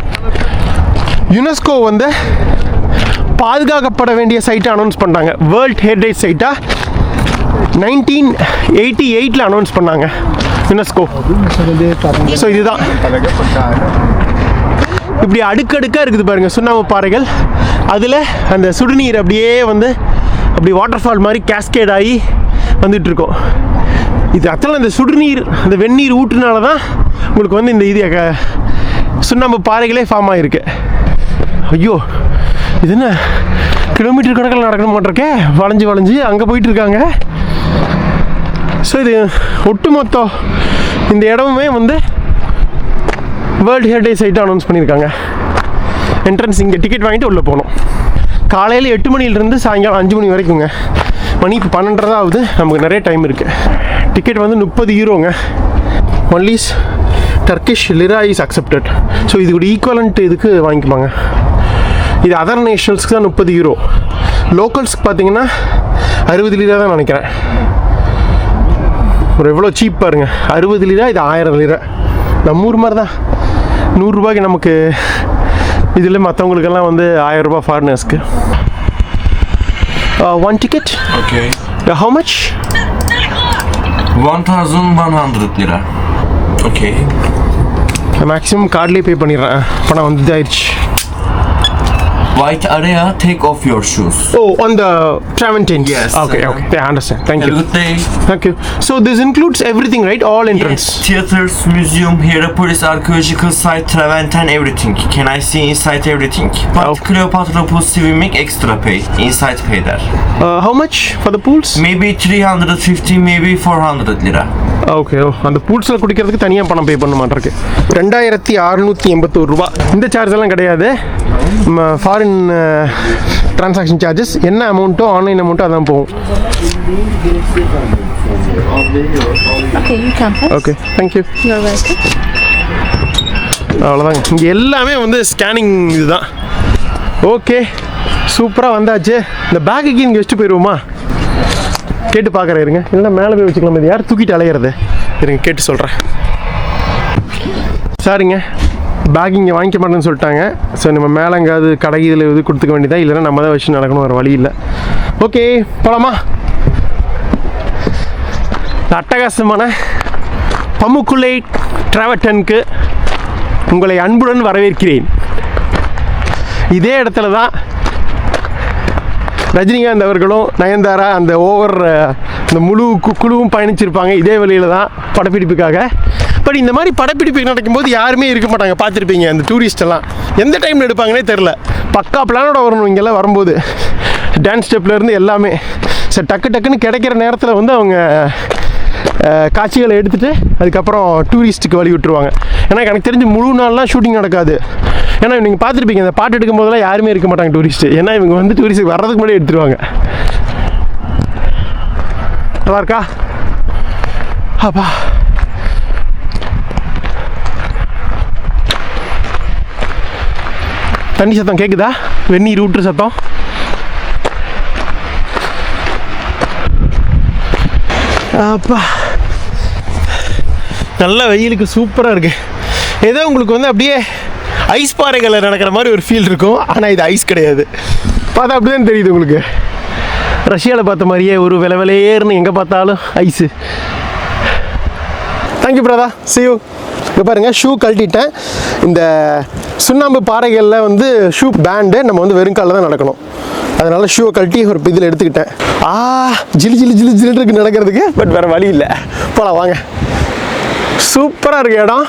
யுனெஸ்கோ வந்து பாதுகாக்கப்பட வேண்டிய சைட்டை அனௌன்ஸ் பண்ணாங்க. வேர்ல்ட் ஹெரிடேஜ் சைட்டாக 1988 அனௌன்ஸ் பண்ணாங்க யுனெஸ்கோ. ஸோ இதுதான் இப்படி அடுக்கடுக்காக இருக்குது பாருங்கள் சுண்ணாம்பு பாறைகள். அதில் அந்த சுடுநீர் அப்படியே வந்து அப்படி வாட்டர் ஃபால் மாதிரி கேஸ்கேட் ஆகி வந்துட்டுருக்கோம். இது அத்தனை அந்த சுடுநீர், அந்த வெந்நீர் ஊற்றுனால தான் உங்களுக்கு வந்து இந்த இது சுண்ணாம்பு பாறைகளே ஃபார்ம் ஆகிருக்கு. ஐயோ, இது என்ன கிலோமீட்டர் கணக்கில் நடக்கணும் மாட்டிருக்கே, வளைஞ்சு வளைஞ்சு அங்கே போயிட்டுருக்காங்க. ஸோ இது ஒட்டுமொத்த இந்த இடமுமே வந்து வேர்ல்டு ஹெரிடேஜ் சைட்டை அனௌன்ஸ் பண்ணியிருக்காங்க. என்ட்ரன்ஸ் இங்கே டிக்கெட் வாங்கிட்டு உள்ளே போகணும். காலையில் 8 மணிலேருந்து சாயங்காலம் 5 மணி வரைக்குங்க. மணி இப்போ 12:30 தான் ஆகுது, நமக்கு நிறைய டைம் இருக்குது. டிக்கெட் வந்து 30 யூரோங்க. Only's Turkish lira is accepted. So இதுக்கு ஈக்குவலண்ட் இதுக்கு வாங்கிப்பாங்க. இது அதர் நேஷனல்ஸ்க்கு தான் 30 யூரோ. லோக்கல்ஸ்க்கு பார்த்தீங்கன்னா 60 லிரா தான் நினைக்கிறேன். ஒரு எவ்வளோ சீப் பாருங்க, 60 லிரா, இது 1000 லிரா. நம்ம ஊர் மாதிரி தான். 100 ரூபாய்க்கு நமக்கு இதில் மற்றவங்களுக்கெல்லாம் வந்து 1000 ரூபாய் ஃபாரினர்ஸ்க்கு. One ticket. Okay. How much? 1100 lira. Okay. Maximum கார்ட்லேயே பே பண்ணிடுறேன். பணம் வந்து இதாயிடுச்சு. White area, take off your shoes. Oh, on the Travertine. Yes. Okay, okay. I understand. Thank Have a you. good day. Thank you. So this includes everything, right? All entrance. Yes, theaters, museum, Hierapolis archaeological site, Travertine, everything. Can I see inside everything? But Okay. Cleopatra pool swimming extra pay. Inside pay there. How much for the pools? Maybe 350, maybe 400 lira. Okay. அந்த பூல்ஸில் குடிக்கிறதுக்கு தனியாக பணம் பே பண்ண மாட்டிருக்கு. 2681 ரூபா. இந்த charge எல்லாம் கிடையாது. Foreign transaction charges என்ன அமௌண்ட்டோ ஆன்லைன் அமௌண்ட்டோ அதான் போகும். Okay, you can pass. Okay, thank you. You're welcome. அவ்வளோதாங்க. இங்கே எல்லாமே வந்து ஸ்கேனிங் இதுதான். ஓகே, சூப்பராக வந்தாச்சு. இந்த பேக்குக்கு இங்கே வச்சுட்டு போயிடுவோமா? கேட்டு பார்க்குறேன் இருங்க. இல்லைன்னா மேலே போய் வச்சுக்கலாம். இது யார் தூக்கிட்டு அலையிறது? இருங்க, கேட்டு சொல்கிறேன். சரிங்க, பேக் இங்கே வாங்கிக்க மாட்டேன்னு சொல்லிட்டாங்க. ஸோ நம்ம மேலே எங்கேயாவது கடை இதில் இது கொடுத்துக்க வேண்டியதா, இல்லைன்னா நம்ம தான் வச்சு நடக்கணும், வேறு வழி இல்லை. ஓகே, போகலாமா? அட்டகாசமான பமுக்குலை டிராவர்டனுக்கு உங்களை அன்புடன் வரவேற்கிறேன். இதே இடத்துல தான் ரஜினிகாந்த் அவர்களும் நயன்தாரா அந்த இந்த முழு குழுவும் பயணிச்சிருப்பாங்க. இதே வழியில் தான் படப்பிடிப்புக்காக. பட் இந்த மாதிரி படப்பிடிப்பு நடக்கும்போது யாருமே இருக்க மாட்டாங்க. பார்த்துருப்பீங்க, அந்த டூரிஸ்டெல்லாம் எந்த டைமில் எடுப்பாங்கன்னே தெரில. பக்கா பிளானோட வரணும் இங்கெல்லாம் வரும்போது. டான்ஸ் ஸ்டெப்லேருந்து எல்லாமே சரி டக்குன்னு கிடைக்கிற நேரத்தில் வந்து அவங்க காட்சிகளை எடுத்துகிட்டு அதுக்கப்புறம் டூரிஸ்ட்டுக்கு வழி விட்டுருவாங்க. ஏன்னா எனக்கு தெரிஞ்சு முழு நாள்லாம் ஷூட்டிங் நடக்காது. ஏன்னா நீங்கள் பார்த்துருப்பீங்க, இந்த பாட்டு எடுக்கும் போதெல்லாம் யாருமே இருக்க மாட்டாங்க டூரிஸ்ட்டு. ஏன்னா இவங்க வந்து டூரிஸ்ட்டுக்கு வர்றதுக்கு முன்னாடி எடுத்துருவாங்க. நல்லா இருக்கா? அப்பா, தண்ணி சத்தம் கேட்குதா? வெந்நீர் ஊற்று சத்தம். அப்பா, நல்ல வெயிலுக்கு சூப்பராக இருக்குது. ஏதோ உங்களுக்கு வந்து அப்படியே ஐஸ் பாறைகளில் நடக்கிற மாதிரி ஒரு ஃபீல் இருக்கும். ஆனால் இது ஐஸ் கிடையாது. பார்த்தா அப்படி தான் தெரியுது உங்களுக்கு. ரஷ்யாவில் பார்த்த மாதிரியே ஒரு விலையேறுன்னு எங்கே பார்த்தாலும் ஐஸு. தேங்க்யூ பிரதா, see you. இங்கே பாருங்கள், ஷூ கழட்டிட்டேன். இந்த சுண்ணாம்பு பாறைகளில் வந்து ஷூ பேண்டு நம்ம வந்து வெறும் காலில் தான் நடக்கணும். அதனால் ஷூவை கழட்டி ஒரு இதில் எடுத்துக்கிட்டேன். ஜிலு இருக்கு நடக்கிறதுக்கு. பட் வேறு வழி இல்லை. போகலாம் வாங்க. சூப்பராக இருக்கு இடம்.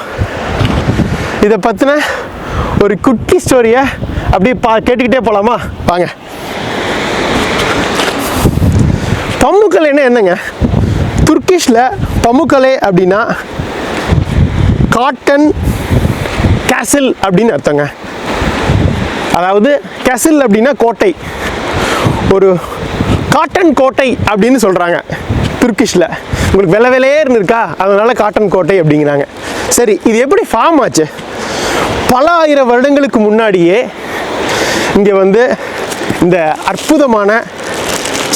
இதை பற்றின ஒரு குட்டி ஸ்டோரியை அப்படியே கேட்டுக்கிட்டே போகலாமா? வாங்க. பமுக்கலைன்னா என்னங்க? துர்க்கிஷில் பமுக்கலை அப்படின்னா காட்டன் கேசில் அப்படின்னு அர்த்தங்க. அதாவது கேசில் அப்படின்னா கோட்டை. ஒரு காட்டன் கோட்டை அப்படின்னு சொல்கிறாங்க துர்க்கிஷில். உங்களுக்கு வெள்ளையேறுன்னு இருக்கா, அதனால் காட்டன் கோட்டை அப்படிங்கிறாங்க. சரி, இது எப்படி ஃபார்ம் ஆச்சு? பல ஆயிரம் வருடங்களுக்கு முன்னாடியே இங்கே வந்து இந்த அற்புதமான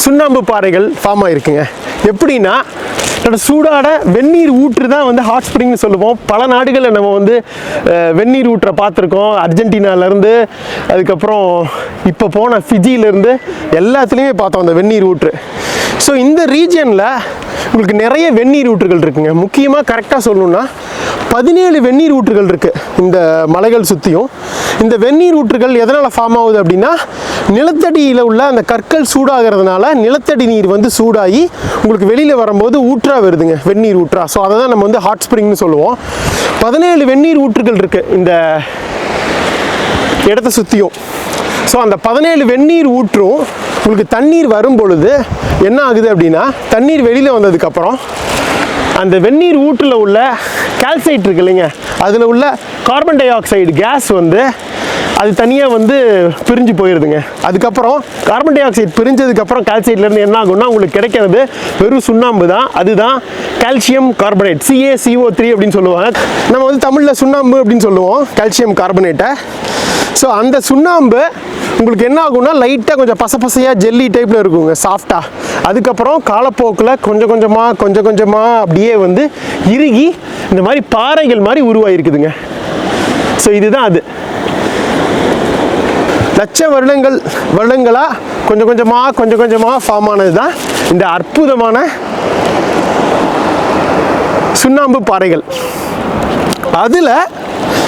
சுண்ணாம்பு பாறைகள் ஃபார்ம் ஆகிருக்குங்க. எப்படின்னா, சூடான வெந்நீர் ஊற்று தான் வந்து ஹாட் ஸ்ப்ரிங்னு சொல்லுவோம். பல நாடுகளில் நம்ம வந்து வெந்நீர் ஊற்றை பார்த்துருக்கோம். அர்ஜென்டினாலேருந்து அதுக்கப்புறம் இப்போ போன ஃபிஜியிலேருந்து எல்லாத்துலேயுமே பார்த்தோம் அந்த வெந்நீர் ஊற்று. ஸோ இந்த ரீஜியனில் உங்களுக்கு நிறைய வெந்நீர் ஊற்றுகள் இருக்குங்க. முக்கியமாக கரெக்டாக சொல்லணுன்னா 17 வெந்நீர் ஊற்றுகள் இருக்குது இந்த மலைகள் சுற்றியும். இந்த வெந்நீர் ஊற்றுகள் எதனால் ஃபார்ம் ஆகுது அப்படின்னா, நிலத்தடியில் உள்ள அந்த கற்கள் சூடாகிறதுனால நிலத்தடி நீர் வந்து சூடாகி உங்களுக்கு வெளியில் வரும்போது ஊற்றா வருதுங்க, வெந்நீர் ஊற்றா. ஸோ அதை தான் நம்ம வந்து ஹாட் ஸ்ப்ரிங்னு சொல்லுவோம். 17 வெந்நீர் ஊற்றுகள் இருக்குது இந்த இடத்த சுற்றியும். ஸோ அந்த 17 வெந்நீர் ஊற்றும் உங்களுக்கு தண்ணீர் வரும் பொழுது என்ன ஆகுது அப்படின்னா, தண்ணீர் வெளியில் வந்ததுக்கப்புறம் அந்த வெந்நீர் ஊற்றில் உள்ள கால்சைட் இருக்கு இல்லைங்க, அதில் உள்ள கார்பன் டை ஆக்சைடு கேஸ் வந்து அது தனியாக வந்து பிரிஞ்சு போயிடுதுங்க. அதுக்கப்புறம் கார்பன் டை ஆக்சைடு பிரிஞ்சதுக்கப்புறம் கால்சைட்லேருந்து என்ன ஆகும்னா உங்களுக்கு கிடைக்கிறது வெறும் சுண்ணாம்பு தான். அதுதான் கால்சியம் கார்பனேட், CaCO3 அப்படின்னு சொல்லுவாங்க. நம்ம வந்து தமிழில் சுண்ணாம்பு அப்படின்னு சொல்லுவோம் கால்சியம் கார்பனேட்டை. ஸோ அந்த சுண்ணாம்பு உங்களுக்கு என்ன ஆகும்னா லைட்டாக கொஞ்சம் பசையாக ஜெல்லி டைப்பில் இருக்குங்க, சாஃப்டாக. அதுக்கப்புறம் காலப்போக்கில் கொஞ்சம் கொஞ்சமாக அப்படியே வந்து இறுகி இந்த மாதிரி பாறைகள் மாதிரி உருவாகிருக்குதுங்க. ஸோ இதுதான் அது. லட்ச வருடங்களாக கொஞ்சம் கொஞ்சமாக ஃபார்ம் ஆனது தான் இந்த அற்புதமான சுண்ணாம்பு பாறைகள். அதில்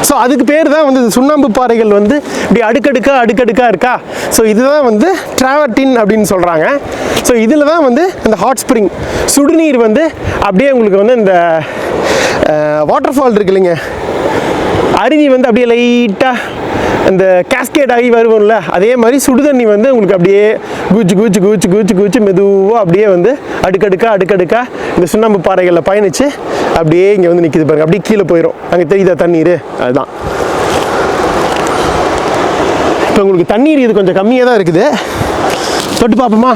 ஸோ அதுக்கு பேர் தான் வந்து சுண்ணாம்பு பாறைகள் வந்து இப்படி அடுக்கடுக்காக இருக்கா. ஸோ இதுதான் வந்து ட்ராவர்டின் அப்படின்னு சொல்கிறாங்க. ஸோ இதில் தான் வந்து இந்த ஹாட் ஸ்ப்ரிங் சுடுநீர் வந்து அப்படியே உங்களுக்கு வந்து இந்த வாட்டர் ஃபால் இருக்கு இல்லைங்க, அருவி வந்து அப்படியே லைட்டாக இந்த கேஸ்கேட் ஆகி வருவோம்ல, அதே மாதிரி சுடுதண்ணி வந்து உங்களுக்கு அப்படியே கூச்சு மெதுவாக அப்படியே வந்து அடுக்கடுக்காக இந்த சுண்ணாம்பு பாறைகளில் பயணித்து அப்படியே இங்கே வந்து நிற்கிது பாருங்க. அப்படியே கீழே போயிடும். அங்கே தெரியுதா தண்ணீர்? அதுதான். இப்போ உங்களுக்கு தண்ணீர் இது கொஞ்சம் கம்மியாக தான் இருக்குது. தொட்டு பார்ப்போமா?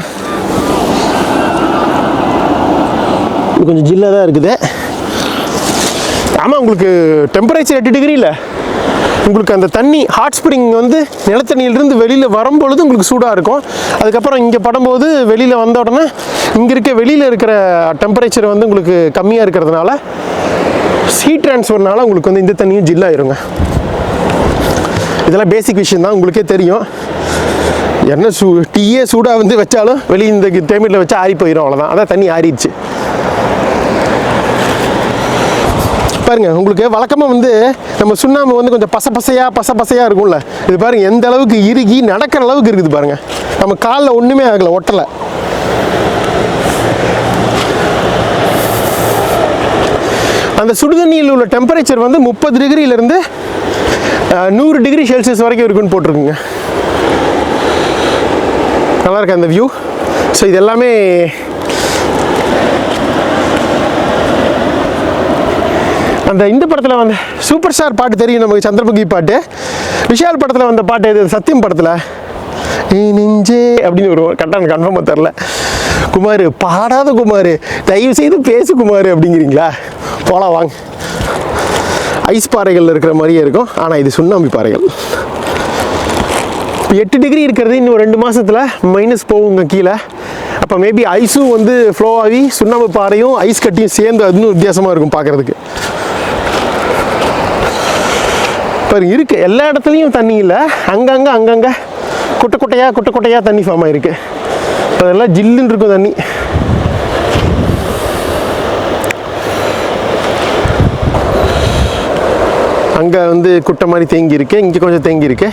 இது கொஞ்சம் ஜில்லாக தான் இருக்குது. ஆமாம், உங்களுக்கு டெம்பரேச்சர் 8 டிகிரி இல்லை. உங்களுக்கு அந்த தண்ணி ஹாட் ஸ்ப்ரிங் வந்து நிலத்தண்ணியிலிருந்து வெளியில் வரும்பொழுது உங்களுக்கு சூடாக இருக்கும். அதுக்கப்புறம் இங்கே படும்போது வெளியில் வந்த உடனே இங்கே வெளியில் இருக்கிற டெம்பரேச்சர் வந்து உங்களுக்கு கம்மியாக இருக்கிறதுனால ஹீட் ட்ரான்ஸ்ஃபர்னால உங்களுக்கு வந்து இந்த தண்ணியும் ஜில்லாயிருங்க. இதெல்லாம் பேசிக் விஷயம் தான், உங்களுக்கே தெரியும். என்ன டீயே சூடாக வந்து வச்சாலும் வெளியே இந்த டைமில் வச்சா ஆறி போயிடும், அவ்வளோதான். அதான் தண்ணி ஆறிடுச்சு பாருங்க. உங்களுக்கு வழக்கமாக வந்து நம்ம சுண்ணாம்பு வந்து கொஞ்சம் பசையாக இருக்கும்ல, இது பாருங்க எந்த அளவுக்கு இறுகி நடக்கிற அளவுக்கு இருக்குது பாருங்க. நம்ம காலில் ஒன்றுமே ஆகலை, ஒட்டலை. அந்த சுடுதண்ணியில் உள்ள டெம்பரேச்சர் வந்து 30 டிகிரியிலேருந்து 100 டிகிரி செல்சியஸ் வரைக்கும் இருக்குன்னு போட்டிருக்குங்க. நல்லா இருக்கு அந்த வியூ. ஸோ இது எல்லாமே அந்த இந்த படத்தில் வந்து சூப்பர் ஸ்டார் பாட்டு தெரியும் நமக்கு, சந்திரமுகி பாட்டு. விஷால் படத்தில் வந்த பாட்டு இது சத்தியம் படத்தில் நெஞ்சே அப்படின்னு ஒரு கரெக்டாக கன்ஃபார்மாக தெரில. குமார் பாடாத குமார், தயவு செய்து பேசு குமார் அப்படிங்கிறீங்களா? போலாம் வாங்க. ஐஸ் பாறைகள் இருக்கிற மாதிரியே இருக்கும், ஆனால் இது சுண்ணாம்பு பாறைகள். இப்போ 8 டிகிரி இருக்கிறது இன்னும் 2 மாதத்தில் மைனஸ் போகுங்க கீழே. அப்போ மேபி ஐஸும் வந்து ஃப்ளோ ஆகி சுண்ணாம்பு பாறையும் ஐஸ் கட்டியும் சேர்ந்து அது இன்னும் வித்தியாசமாக இருக்கும் பார்க்குறதுக்கு. பாருங்க இருக்குது, எல்லா இடத்துலையும் தண்ணி இல்லை, அங்கங்கே குட்டையாக தண்ணி ஃபார்ம் ஆகிருக்கு. இப்போ அதெல்லாம் ஜில்லுன்னு இருக்கும் தண்ணி. அங்கே வந்து குட்டை மாதிரி தேங்கி இருக்கு, இங்கே கொஞ்சம் தேங்கி இருக்கு.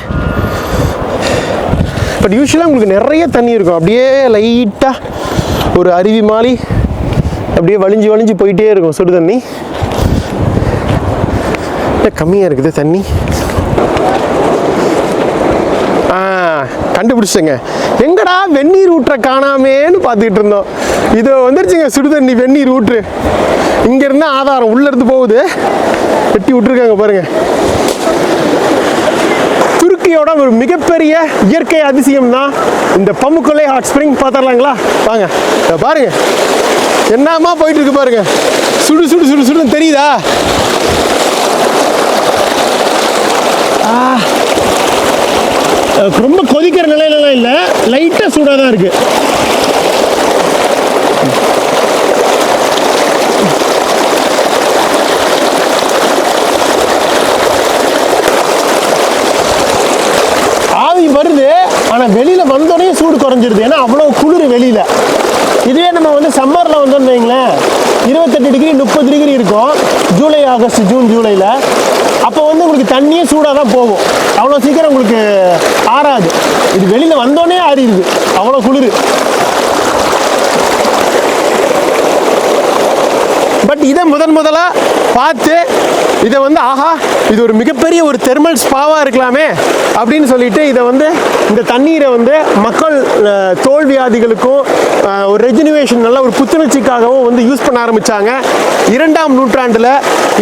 பட் யூஸ்வலாக உங்களுக்கு நிறைய தண்ணி இருக்கும், அப்படியே லைட்டாக ஒரு அருவி மாதிரி அப்படியே வழிஞ்சு போயிட்டே இருக்கும் சுடு தண்ணி. கம்மியாக இருக்குது தண்ணி. கண்டுபிடிச்சங்க, எங்கடா வெந்நீர் ஊற்ற காணாமேன்னு பார்த்துக்கிட்டு இருந்தோம். இது வந்துருச்சுங்க சுடுதண்ணி வெந்நீர் ஊற்று. இங்கேருந்து ஆதாரம் உள்ளேருந்து போகுது, வெட்டி விட்டுருக்காங்க பாருங்க. துருக்கியோட ஒரு மிகப்பெரிய இயற்கை அதிசயம் தான் இந்த பமுக்கலை ஹாட் ஸ்ப்ரிங். பார்த்துடலாங்களா? வாங்க. பாருங்க என்னமா போயிட்டு இருக்கு பாருங்க. சுடுன்னு தெரியுதா? ரொம்ப கொதிக்கிற நிலையிலலாம் இல்லை, லைட்டாக சூடாக தான் இருக்கு. ஆவி வருது, ஆனால் வெளியில் வந்தோடனே சூடு குறைஞ்சிருது. ஏன்னா அவ்வளோ குளிர் வெளியில். இதுவே நம்ம வந்து சம்மரில் வந்தோம்னு வைங்களேன், 28 டிகிரி 30 டிகிரி இருக்கும். ஜூலை ஆகஸ்ட் ஜூன் ஜூலையில். அப்போ வந்து உங்களுக்கு தண்ணியே சூடாக தான் போகும், அவ்வளோ சீக்கிரம் உங்களுக்கு ஆறாது. இது வெளியில் வந்தோடனே ஆறிடுது, அவ்வளோ குளிர். பட் பட் இதை முதலாக பார்த்து இதை வந்து ஆஹா இது ஒரு மிகப்பெரிய ஒரு தெர்மல் ஸ்பாவாக இருக்கலாமே அப்படின்னு சொல்லிட்டு இதை வந்து இந்த தண்ணீரை வந்து மக்கள் தோல் வியாதிகளுக்கும் ஒரு ரெஜினுவேஷன் நல்ல ஒரு புத்துணர்ச்சிக்காகவும் வந்து யூஸ் பண்ண ஆரம்பித்தாங்க 2ஆம் நூற்றாண்டில்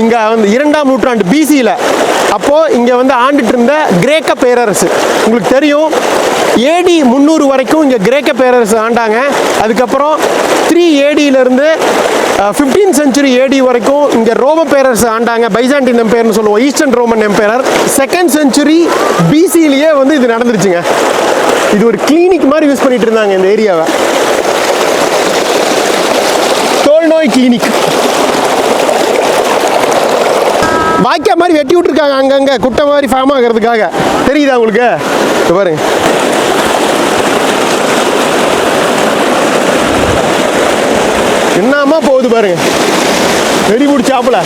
இங்கே வந்து 2ஆம் நூற்றாண்டு பிசியில் அப்போது இங்கே வந்து ஆண்டுட்டு இருந்த கிரேக்க பேரரசு உங்களுக்கு தெரியும் AD 300 வரைக்கும் இங்கே கிரேக்க பேரரசு ஆண்டாங்க. அதுக்கப்புறம் 3 ADயிலேருந்து 15th century AD வரைக்கும் இங்கே ரோம பேரரசு ஆண்டாங்க. பைசாண்டின் எம்பையர்னு சொல்லுவோம், eastern Roman empire. 2nd century BCலேயே வந்து இது நடந்துருச்சுங்க. இது ஒரு கிளினிக் மாதிரி யூஸ் பண்ணிட்டு இருந்தாங்க இந்த ஏரியாவை. தோல்நோய் கிளினிக் வாய்க்கா மாதிரி வெட்டி விட்டுருக்காங்க அங்கங்கே குட்டை மாதிரி ஃபார்ம் ஆகிறதுக்காக. தெரியுதா உங்களுக்கு? பாருங்க என்னமா போகுது பாருங்க, வெடி பிடிச்சாப்புல.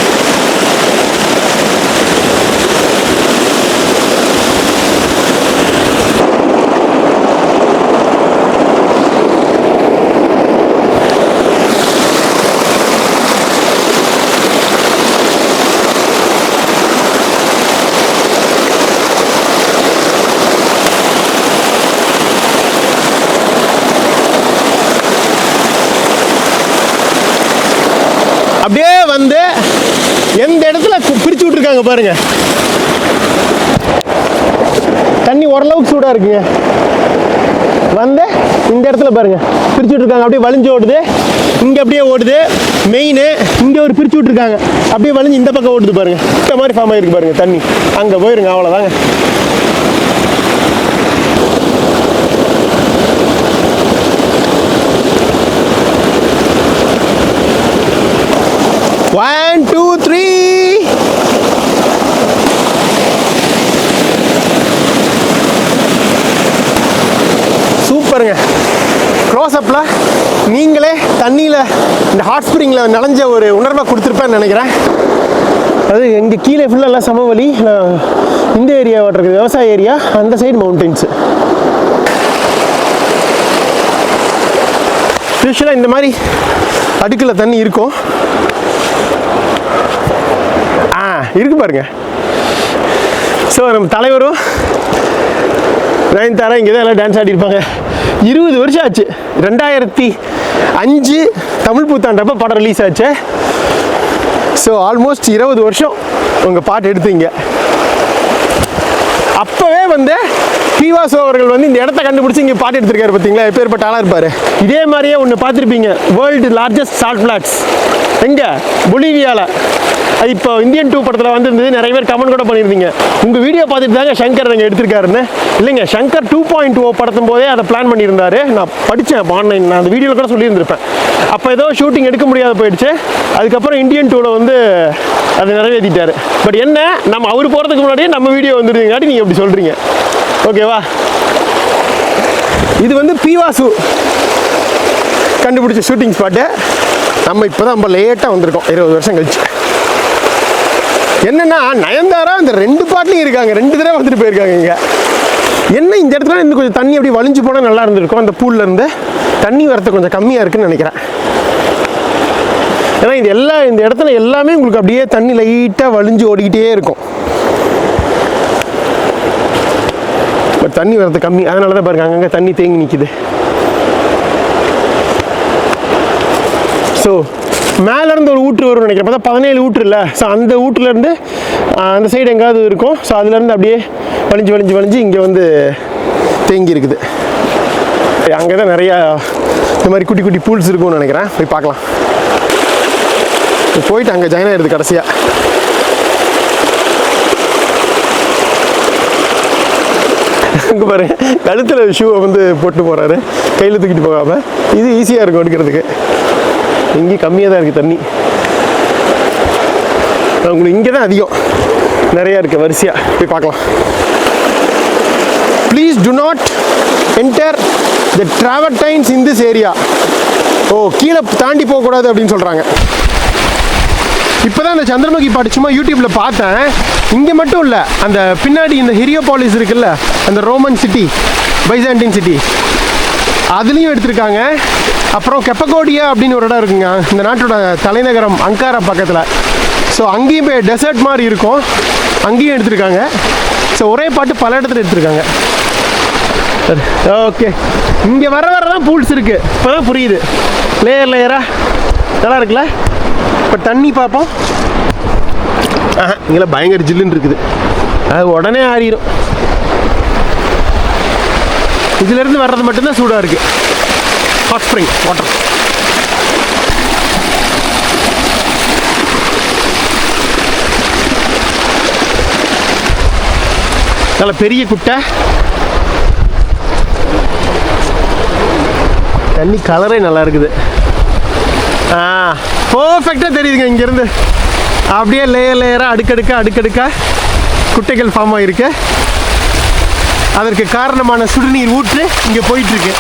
அப்படியே வந்து எந்த இடத்துல பிரிச்சு விட்டுருக்காங்க பாருங்க. தண்ணி ஓரளவுக்கு சூடாக இருக்குங்க. வந்து இந்த இடத்துல பாருங்க பிரிச்சு விட்டுருக்காங்க. அப்படியே வலிஞ்சு ஓடுது, இங்கே அப்படியே ஓடுது. மெயின் இங்கே ஒரு பிரிச்சு விட்டுருக்காங்க, அப்படியே வலிஞ்சு இந்த பக்கம் ஓடுது பாருங்க. இந்த மாதிரி ஃபார்ம் ஆகிருக்கு பாருங்க தண்ணி. அங்கே போயிருங்க, அவ்வளோதாங்க. One, two, three. சூப்பருங்க. க்ளோஸ்அப்பில் நீங்களே தண்ணியில் இந்த ஹாட் ஸ்ப்ரிங்கில் நனைஞ்ச ஒரு உணர்வை கொடுத்துருப்பேன்னு நினைக்கிறேன். அது எங்கள் கீழே ஃபுல்லாக எல்லாம் சமவெளி. இந்த ஏரியா இருக்குது விவசாய ஏரியா, அந்த சைடு மவுண்டன்ஸு. யூஸ்வலாக இந்த மாதிரி அடுக்கில் தண்ணி இருக்கும். இருக்கு பாருங்க. ஸோ நம்ம தலைவரும் நயன்தாரா இங்கே தான் எல்லாம் டான்ஸ் ஆடிருப்பாங்க. 20 வருஷம் ஆச்சு. 2005 தமிழ் புத்தாண்டப்போ படம் ரிலீஸ் ஆச்சு. ஸோ ஆல்மோஸ்ட் 20 வருஷம் உங்கள் பாட்டு எடுத்தீங்க. அப்போவே வந்து பி.வாசு அவர்கள் வந்து இந்த இடத்த கண்டுபிடிச்சி இங்கே பாட்டு எடுத்திருக்காரு. பார்த்தீங்களா எப்பேற்பட்ட ஆளாக இருப்பார். இதே மாதிரியே ஒன்று பார்த்துருப்பீங்க, வேர்ல்டு லார்ஜஸ்ட் சால்ட் ஃப்ளாட்ஸ் எங்கே? பொலிவியாவில். அது இப்போ இந்தியன் 2 படத்தில் வந்துருந்தது. நிறைய பேர் கமெண்ட் கூட பண்ணியிருந்தீங்க, உங்கள் வீடியோ பார்த்துட்டு தாங்க சங்கர் இங்கே எடுத்திருக்காருன்னு. இல்லைங்க, சங்கர் 2.0 படத்தும் போதே அதை பிளான் பண்ணியிருந்தாரு. நான் படித்தேன் ஆன்லைன், நான் அந்த வீடியோவில் கூட சொல்லியிருந்திருப்பேன். அப்போ ஏதோ ஷூட்டிங் எடுக்க முடியாத போயிடுச்சு. அதுக்கப்புறம் இந்தியன் 2ல் வந்து அதை நிறைவேற்றிட்டார். பட் என்ன, நம்ம அவர் போகிறதுக்கு முன்னாடியே நம்ம வீடியோ வந்துருந்தீங்காட்டி நீங்கள் எப்படி சொல்கிறீங்க? ஓகேவா? இது வந்து பி.வாசு கண்டுபிடிச்ச ஷூட்டிங் ஸ்பாட்டு. நம்ம இப்போ தான் ரொம்ப லேட்டாக வந்திருக்கோம் 20 வருஷம் கழிச்சு. என்னென்னா நயன்தாரா இந்த 2 பாட்லையும் இருக்காங்க, 2 தடவை வந்துட்டு போயிருக்காங்க. இங்கே என்ன இந்த இடத்துல இன்னும் கொஞ்சம் தண்ணி அப்படி வலிஞ்சு போனால் நல்லா இருந்திருக்கும். அந்த பூல்லேருந்து தண்ணி வரத்து கொஞ்சம் கம்மியாக இருக்குன்னு நினைக்கிறேன். ஏன்னா இது இந்த இடத்துல எல்லாமே உங்களுக்கு அப்படியே தண்ணி லைட்டாக வலிஞ்சு ஓடிக்கிட்டே இருக்கும். பட் தண்ணி வரது கம்மி, அதனால தான் பாருங்க அங்கங்கே தண்ணி தேங்கி நிற்கிது. ஸோ மேலேருந்து ஒரு ஊற்று வரும்னு நினைக்கிறேன். பார்த்தா 17 ஊற்று இல்லை. ஸோ அந்த ஊற்றுலேருந்து அந்த சைடு எங்காவது இருக்கும். ஸோ அதுலேருந்து அப்படியே வலிஞ்சு இங்கே வந்து தேங்கி இருக்குது. அங்கே தான் நிறையா இந்த மாதிரி குட்டி குட்டி பூல்ஸ் இருக்கும்னு நினைக்கிறேன். போய் பார்க்கலாம். போயிட்டு அங்கே ஜாயின் ஆகிடுது கடைசியாக. அங்கே பாரு, கழுத்தில் ஷூவை வந்து போட்டு போகிறாரு, கையில் தூக்கிட்டு போகாமல். இது ஈஸியாக இருக்கும் எடுக்கிறதுக்கு. இங்கே கம்மியாக தான் இருக்குது தண்ணி. உங்களுக்கு இங்கே தான் அதிகம், நிறையா இருக்குது வரிசையாக. போய் பார்க்கலாம். Please do not enter the travertines in this area. Oh, கீழே தாண்டி போகக்கூடாது அப்படின்னு சொல்கிறாங்க. இப்போ தான் இந்த சந்திரமுகி பாட்டு சும்மா யூடியூப்பில் பார்த்தேன். இங்கே மட்டும் இல்லை, அந்த பின்னாடி இந்த ஹிரியோபாலிஸ் இருக்குல்ல, அந்த ரோமன் சிட்டி, பைசாண்டின் சிட்டி, அதுலேயும் எடுத்திருக்காங்க. அப்புறம் கெப்பகோடியா அப்படின்னு ஒரு இடம் இருக்குங்க, இந்த நாட்டோட தலைநகரம் அங்காரா பக்கத்தில். ஸோ அங்கேயும் போய் டெசர்ட் மாதிரி இருக்கும், அங்கேயும் எடுத்திருக்காங்க. ஸோ ஒரே பாட்டு பல இடத்துல எடுத்திருக்காங்க. ஓகே, இங்கே வர தான் பூல்ஸ் இருக்குது. இப்போ தான் புரியுது, லேயர் லேயராக நல்லா இருக்குல்ல. இப்போ தண்ணி பார்ப்போம். இங்கே பயங்கர ஜில்லுன்னு இருக்குது, அது உடனே ஆறிடும். இதிலிருந்து வர்றது மட்டும்தான் சூடாக இருக்குது. Hot spring water. நல்ல பெரிய குட்டை, தண்ணி கலரே நல்லா இருக்குது. பர்ஃபெக்டாக தெரியுதுங்க இங்கேருந்து. அப்படியே லேயர் லேயராக அடுக்கடுக்கா குட்டைகள் ஃபார்ம் ஆகிருக்கு. அதற்கு காரணமான சுடுநீர் ஊற்று இங்கே போயிட்டுருக்கு.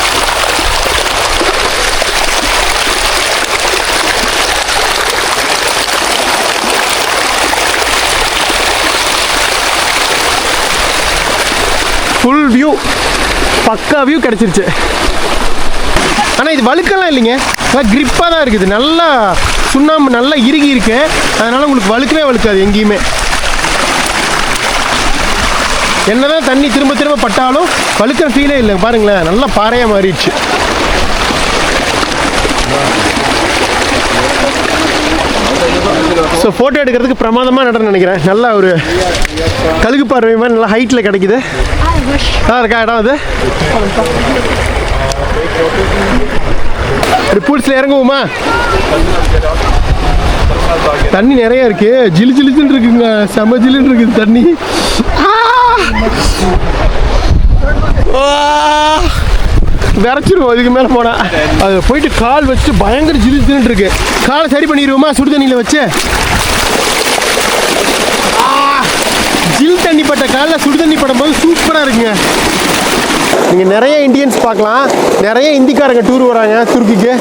ஃபுல் வியூ, பக்கா வியூ கிடச்சிருச்சு. ஆனால் இது வழுக்கெல்லாம் இல்லைங்க, நல்லா கிரிப்பாக தான் இருக்குது. நல்லா சுண்ணாம்பு நல்லா இறுகி இருக்கு, அதனால் உங்களுக்கு வழுக்கவே வழுக்காது எங்கேயுமே. என்னதான் தண்ணி திரும்ப திரும்ப பட்டாலும் வழுக்கிற ஃபீலே இல்லை. பாருங்களேன், நல்லா பாறையாக மாறிடுச்சு. ஸோ ஃபோட்டோ எடுக்கிறதுக்கு பிரமாதமாக நடன்னு நினைக்கிறேன். நல்லா ஒரு கழுகு பார்வை மாதிரி நல்லா ஹைட்டில் கிடைக்குது. நல்லா இருக்கா இடம் அது? பூல்ஸில் இறங்குவோமா? தண்ணி நிறைய இருக்கு, ஜிலு ஜிலுன்னு இருக்குங்க, செம ஜிலுன்னு இருக்குது தண்ணி. விரைச்சிருவோம் இதுக்கு மேலே போனால். அது போயிட்டு கால் வச்சு பயங்கர ஜிலு ஜிலுன்னு இருக்கு. காலை சரி பண்ணிடுவோமா சுடு தண்ணியில் வச்சு? ஜில் தண்ணி பட்ட காலில் சுடு தண்ணி படும்போது சூப்பராக இருக்குங்க. நீங்கள் நிறைய இந்தியன்ஸ் பார்க்கலாம், நிறைய இந்திக்காரங்க டூர் வராங்க துருக்கிக்கு.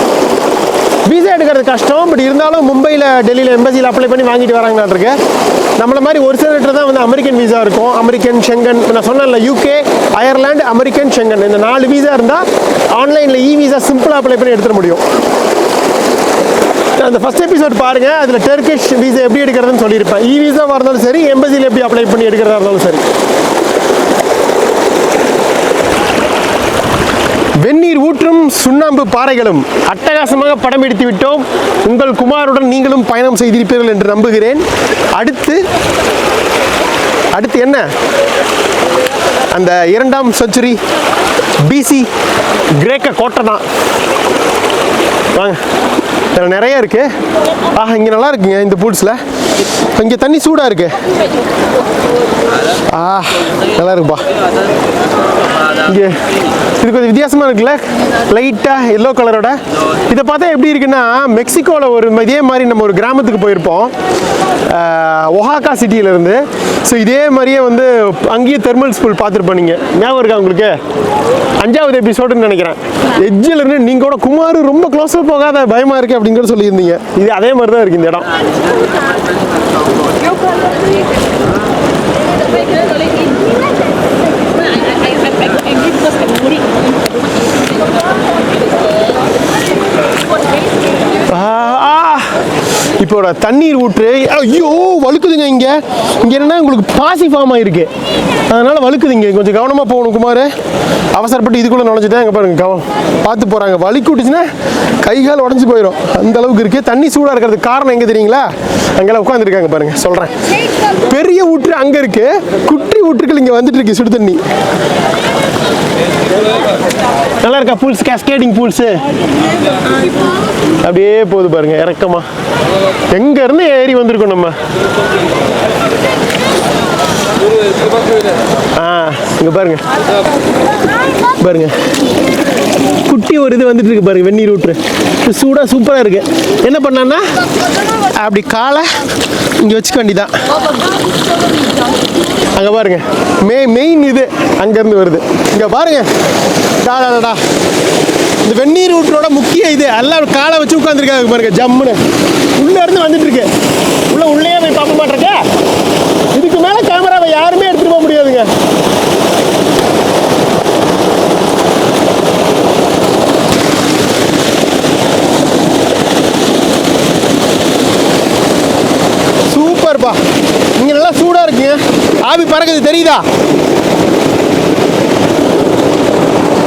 வீசா எடுக்கிறது கஷ்டம், பட் இருந்தாலும் மும்பையில் டெல்லியில் எம்பசியில் அப்ளை பண்ணி வாங்கிட்டு வராங்கன்னு இருக்கு. நம்மள மாதிரி ஒரு சிலர்கிட்ட தான் வந்து அமெரிக்கன் வீசா இருக்கும். அமெரிக்கன் ஷெங்கன், நான் சொன்னேன்ல, யூகே, அயர்லாந்து, அமெரிக்கன் ஷெங்கன், இந்த 4 வீசா இருந்தால் ஆன்லைனில் வீசா சிம்பிளாக அப்ளை பண்ணி எடுத்துட முடியும். அந்த ஃபர்ஸ்ட் எபிசோட் பாருங்கள், அதில் டர்க்கிஷ் வீசா எப்படி எடுக்கிறதுன்னு சொல்லியிருப்பேன். வீசாவாக இருந்தாலும் சரி, எம்பசியில் எப்படி அப்ளை பண்ணி எடுக்கிறதா இருந்தாலும் சரி. வெந்நீர் ஊற்றும் சுண்ணாம்பு பாறைகளும் அட்டகாசமாக படம் எடுத்து விட்டோம். உங்கள் குமாருடன் நீங்களும் பயணம் செய்திருப்பீர்கள் என்று நம்புகிறேன். அடுத்து என்ன? அந்த 2ஆம் செஞ்சுரி பிசி கிரேக்க கோட்டை தான். வாங்க, இதில் நிறைய இருக்கு. இங்கே நல்லா இருக்குங்க இந்த பூல்ஸில். இங்கே தண்ணி சூடாக இருக்கு. நல்லா இருக்குப்பா. இங்கே இது கொஞ்சம் வித்தியாசமாக இருக்குல்ல, லைட்டாக எல்லோ கலரோட. இதை பார்த்தா எப்படி இருக்குன்னா, மெக்சிகோவில் ஒரு இதே மாதிரி நம்ம ஒரு கிராமத்துக்கு போயிருப்போம், ஒஹாக்கா சிட்டியிலேருந்து. ஸோ இதே மாதிரியே வந்து அங்கேயும் தெர்மல் ஸ்கூல் பார்த்துருப்போம். நீங்கள் ஞாபகம் இருக்கா உங்களுக்கு? 5வது எபிசோடுன்னு நினைக்கிறேன். எட்ஜில் இருந்து நீங்கள் கூட குமார் ரொம்ப க்ளோஸாக போகாத, பயமாக இருக்குது அப்படிங்கிற சொல்லியிருந்தீங்க. இது அதே மாதிரி தான் இருக்குது இந்த இடம். இப்போ தண்ணீர் ஊற்று. ஐயோ வழுக்குதுங்க. இங்கே என்னன்னா உங்களுக்கு பாசி ஃபார்ம் ஆகிருக்கு, அதனால் வழுக்குதுங்க. கொஞ்சம் கவனமாக போகணும் குமார். அவசரப்பட்டு இதுக்குள்ளே நுழைஞ்சிட்டேன். அங்கே பாருங்க, பார்த்து போகிறாங்க. வழுக்கி விட்டுச்சுன்னா கை கால் உடஞ்சி போயிடும், அந்த அளவுக்கு இருக்குது. தண்ணி சூடாக இருக்கிறதுக்கு காரணம் எங்கே தெரியுங்களா? அங்கெல்லாம் உட்காந்துருக்காங்க பாருங்கள், சொல்கிறேன். பெரிய ஊற்று அங்கே இருக்குது, குட்டி ஊற்றுக்கள் இங்கே வந்துட்டு இருக்கு சுடு தண்ணி. நல்லா இருக்கா பூல்ஸ்? கேஸ்கேடிங் பூல்ஸு அப்படியே போகுது பாருங்க, இறக்கமா. எங்க இருந்து ஏறி வந்திருக்கோம் நம்ம. இங்க பாருங்க பாருங்க, குட்டி ஒரு இது வந்துட்டு இருக்கு பாருங்க, வெந்நீர் ஊற்று. சூடா சூப்பரா இருக்கு. என்ன பண்ணான்னா அப்படி காலை இங்க வச்சுக்க வேண்டிதான். அங்க பாருங்க, மெயின் இது அங்க இருந்து வருது. இங்க பாருங்க, டாடா இந்த வெந்நீர் ஊற்றோட முக்கிய இது. எல்லாம் காலை வச்சு உட்காந்துருக்காங்க பாருங்க, ஜம்முன்னு. உள்ள இருந்து வந்துட்டு இருக்கு. உள்ளே போய் பார்க்க மாட்டேங்க. இதுக்கு மேல கேமராவை யாருமே எடுத்துட்டு போக முடியாதுங்க. ஆவி பறக்குது தெரியுதா?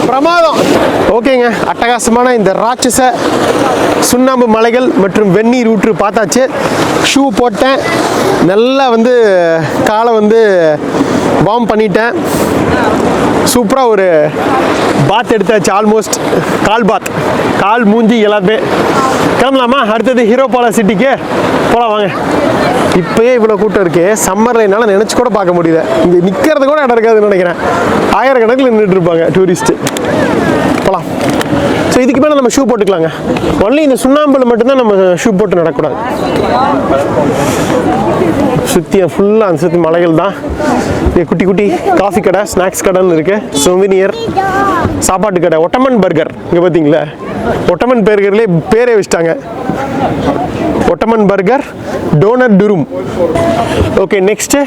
பிரமாதம். ஓகேங்க, அட்டகாசமான இந்த ராட்சச சுண்ணாம்பு மலைகள் மற்றும் வெந்நீர் ஊற்று பார்த்தாச்சு. ஷூ போட்டேன், நல்லா வந்து காலை வந்து வார்ம் பண்ணிட்டேன். சூப்பராக ஒரு பாத் எடுத்தாச்சு. ஆல்மோஸ்ட் கால் பாத், கால் மூஞ்சி எல்லாமே. கிளம்பலாமா? அடுத்தது ஹீரோபாலா சிட்டிக்கு போகலாம் வாங்க. இப்போயே இவ்வளோ கூட்டம் இருக்கு. சம்மரில் என்னால் நினச்சி கூட பார்க்க முடியல. இங்கே நிற்கிறது கூட இடம் இருக்காதுன்னு நினைக்கிறேன். ஆயிரக்கணக்கில் நின்றுட்டு இருப்பாங்க டூரிஸ்ட்டு. போகலாம். ஸோ இதுக்கு மேலே நம்ம ஷூ போட்டுக்கலாங்க. ஒன்லி இந்த சுண்ணாம்பில் மட்டும்தான் நம்ம ஷூ போட்டு நடக்கூடாது. சுற்றி ஃபுல்லாக அந்த சுற்றி மலைகள் தான். குட்டி குட்டி காஃபி கடை, ஸ்நாக்ஸ் கடைன்னு இருக்குது. சொவினியர் சாப்பாட்டு கடை. ஒட்டமன் பர்கர் இங்கே பார்த்தீங்களா? ஒட்டமன் பர்கர்லேயே பேரே வச்சிட்டாங்க. ஒட்டமன் பர்கர், டோனட் டுரும். ஓகே, நெக்ஸ்ட்டு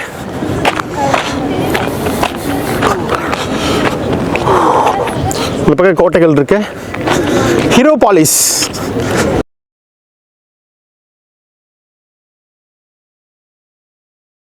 இந்த பக்கம் கோட்டைகள் இருக்கு. ஹீரோபாலிஸ்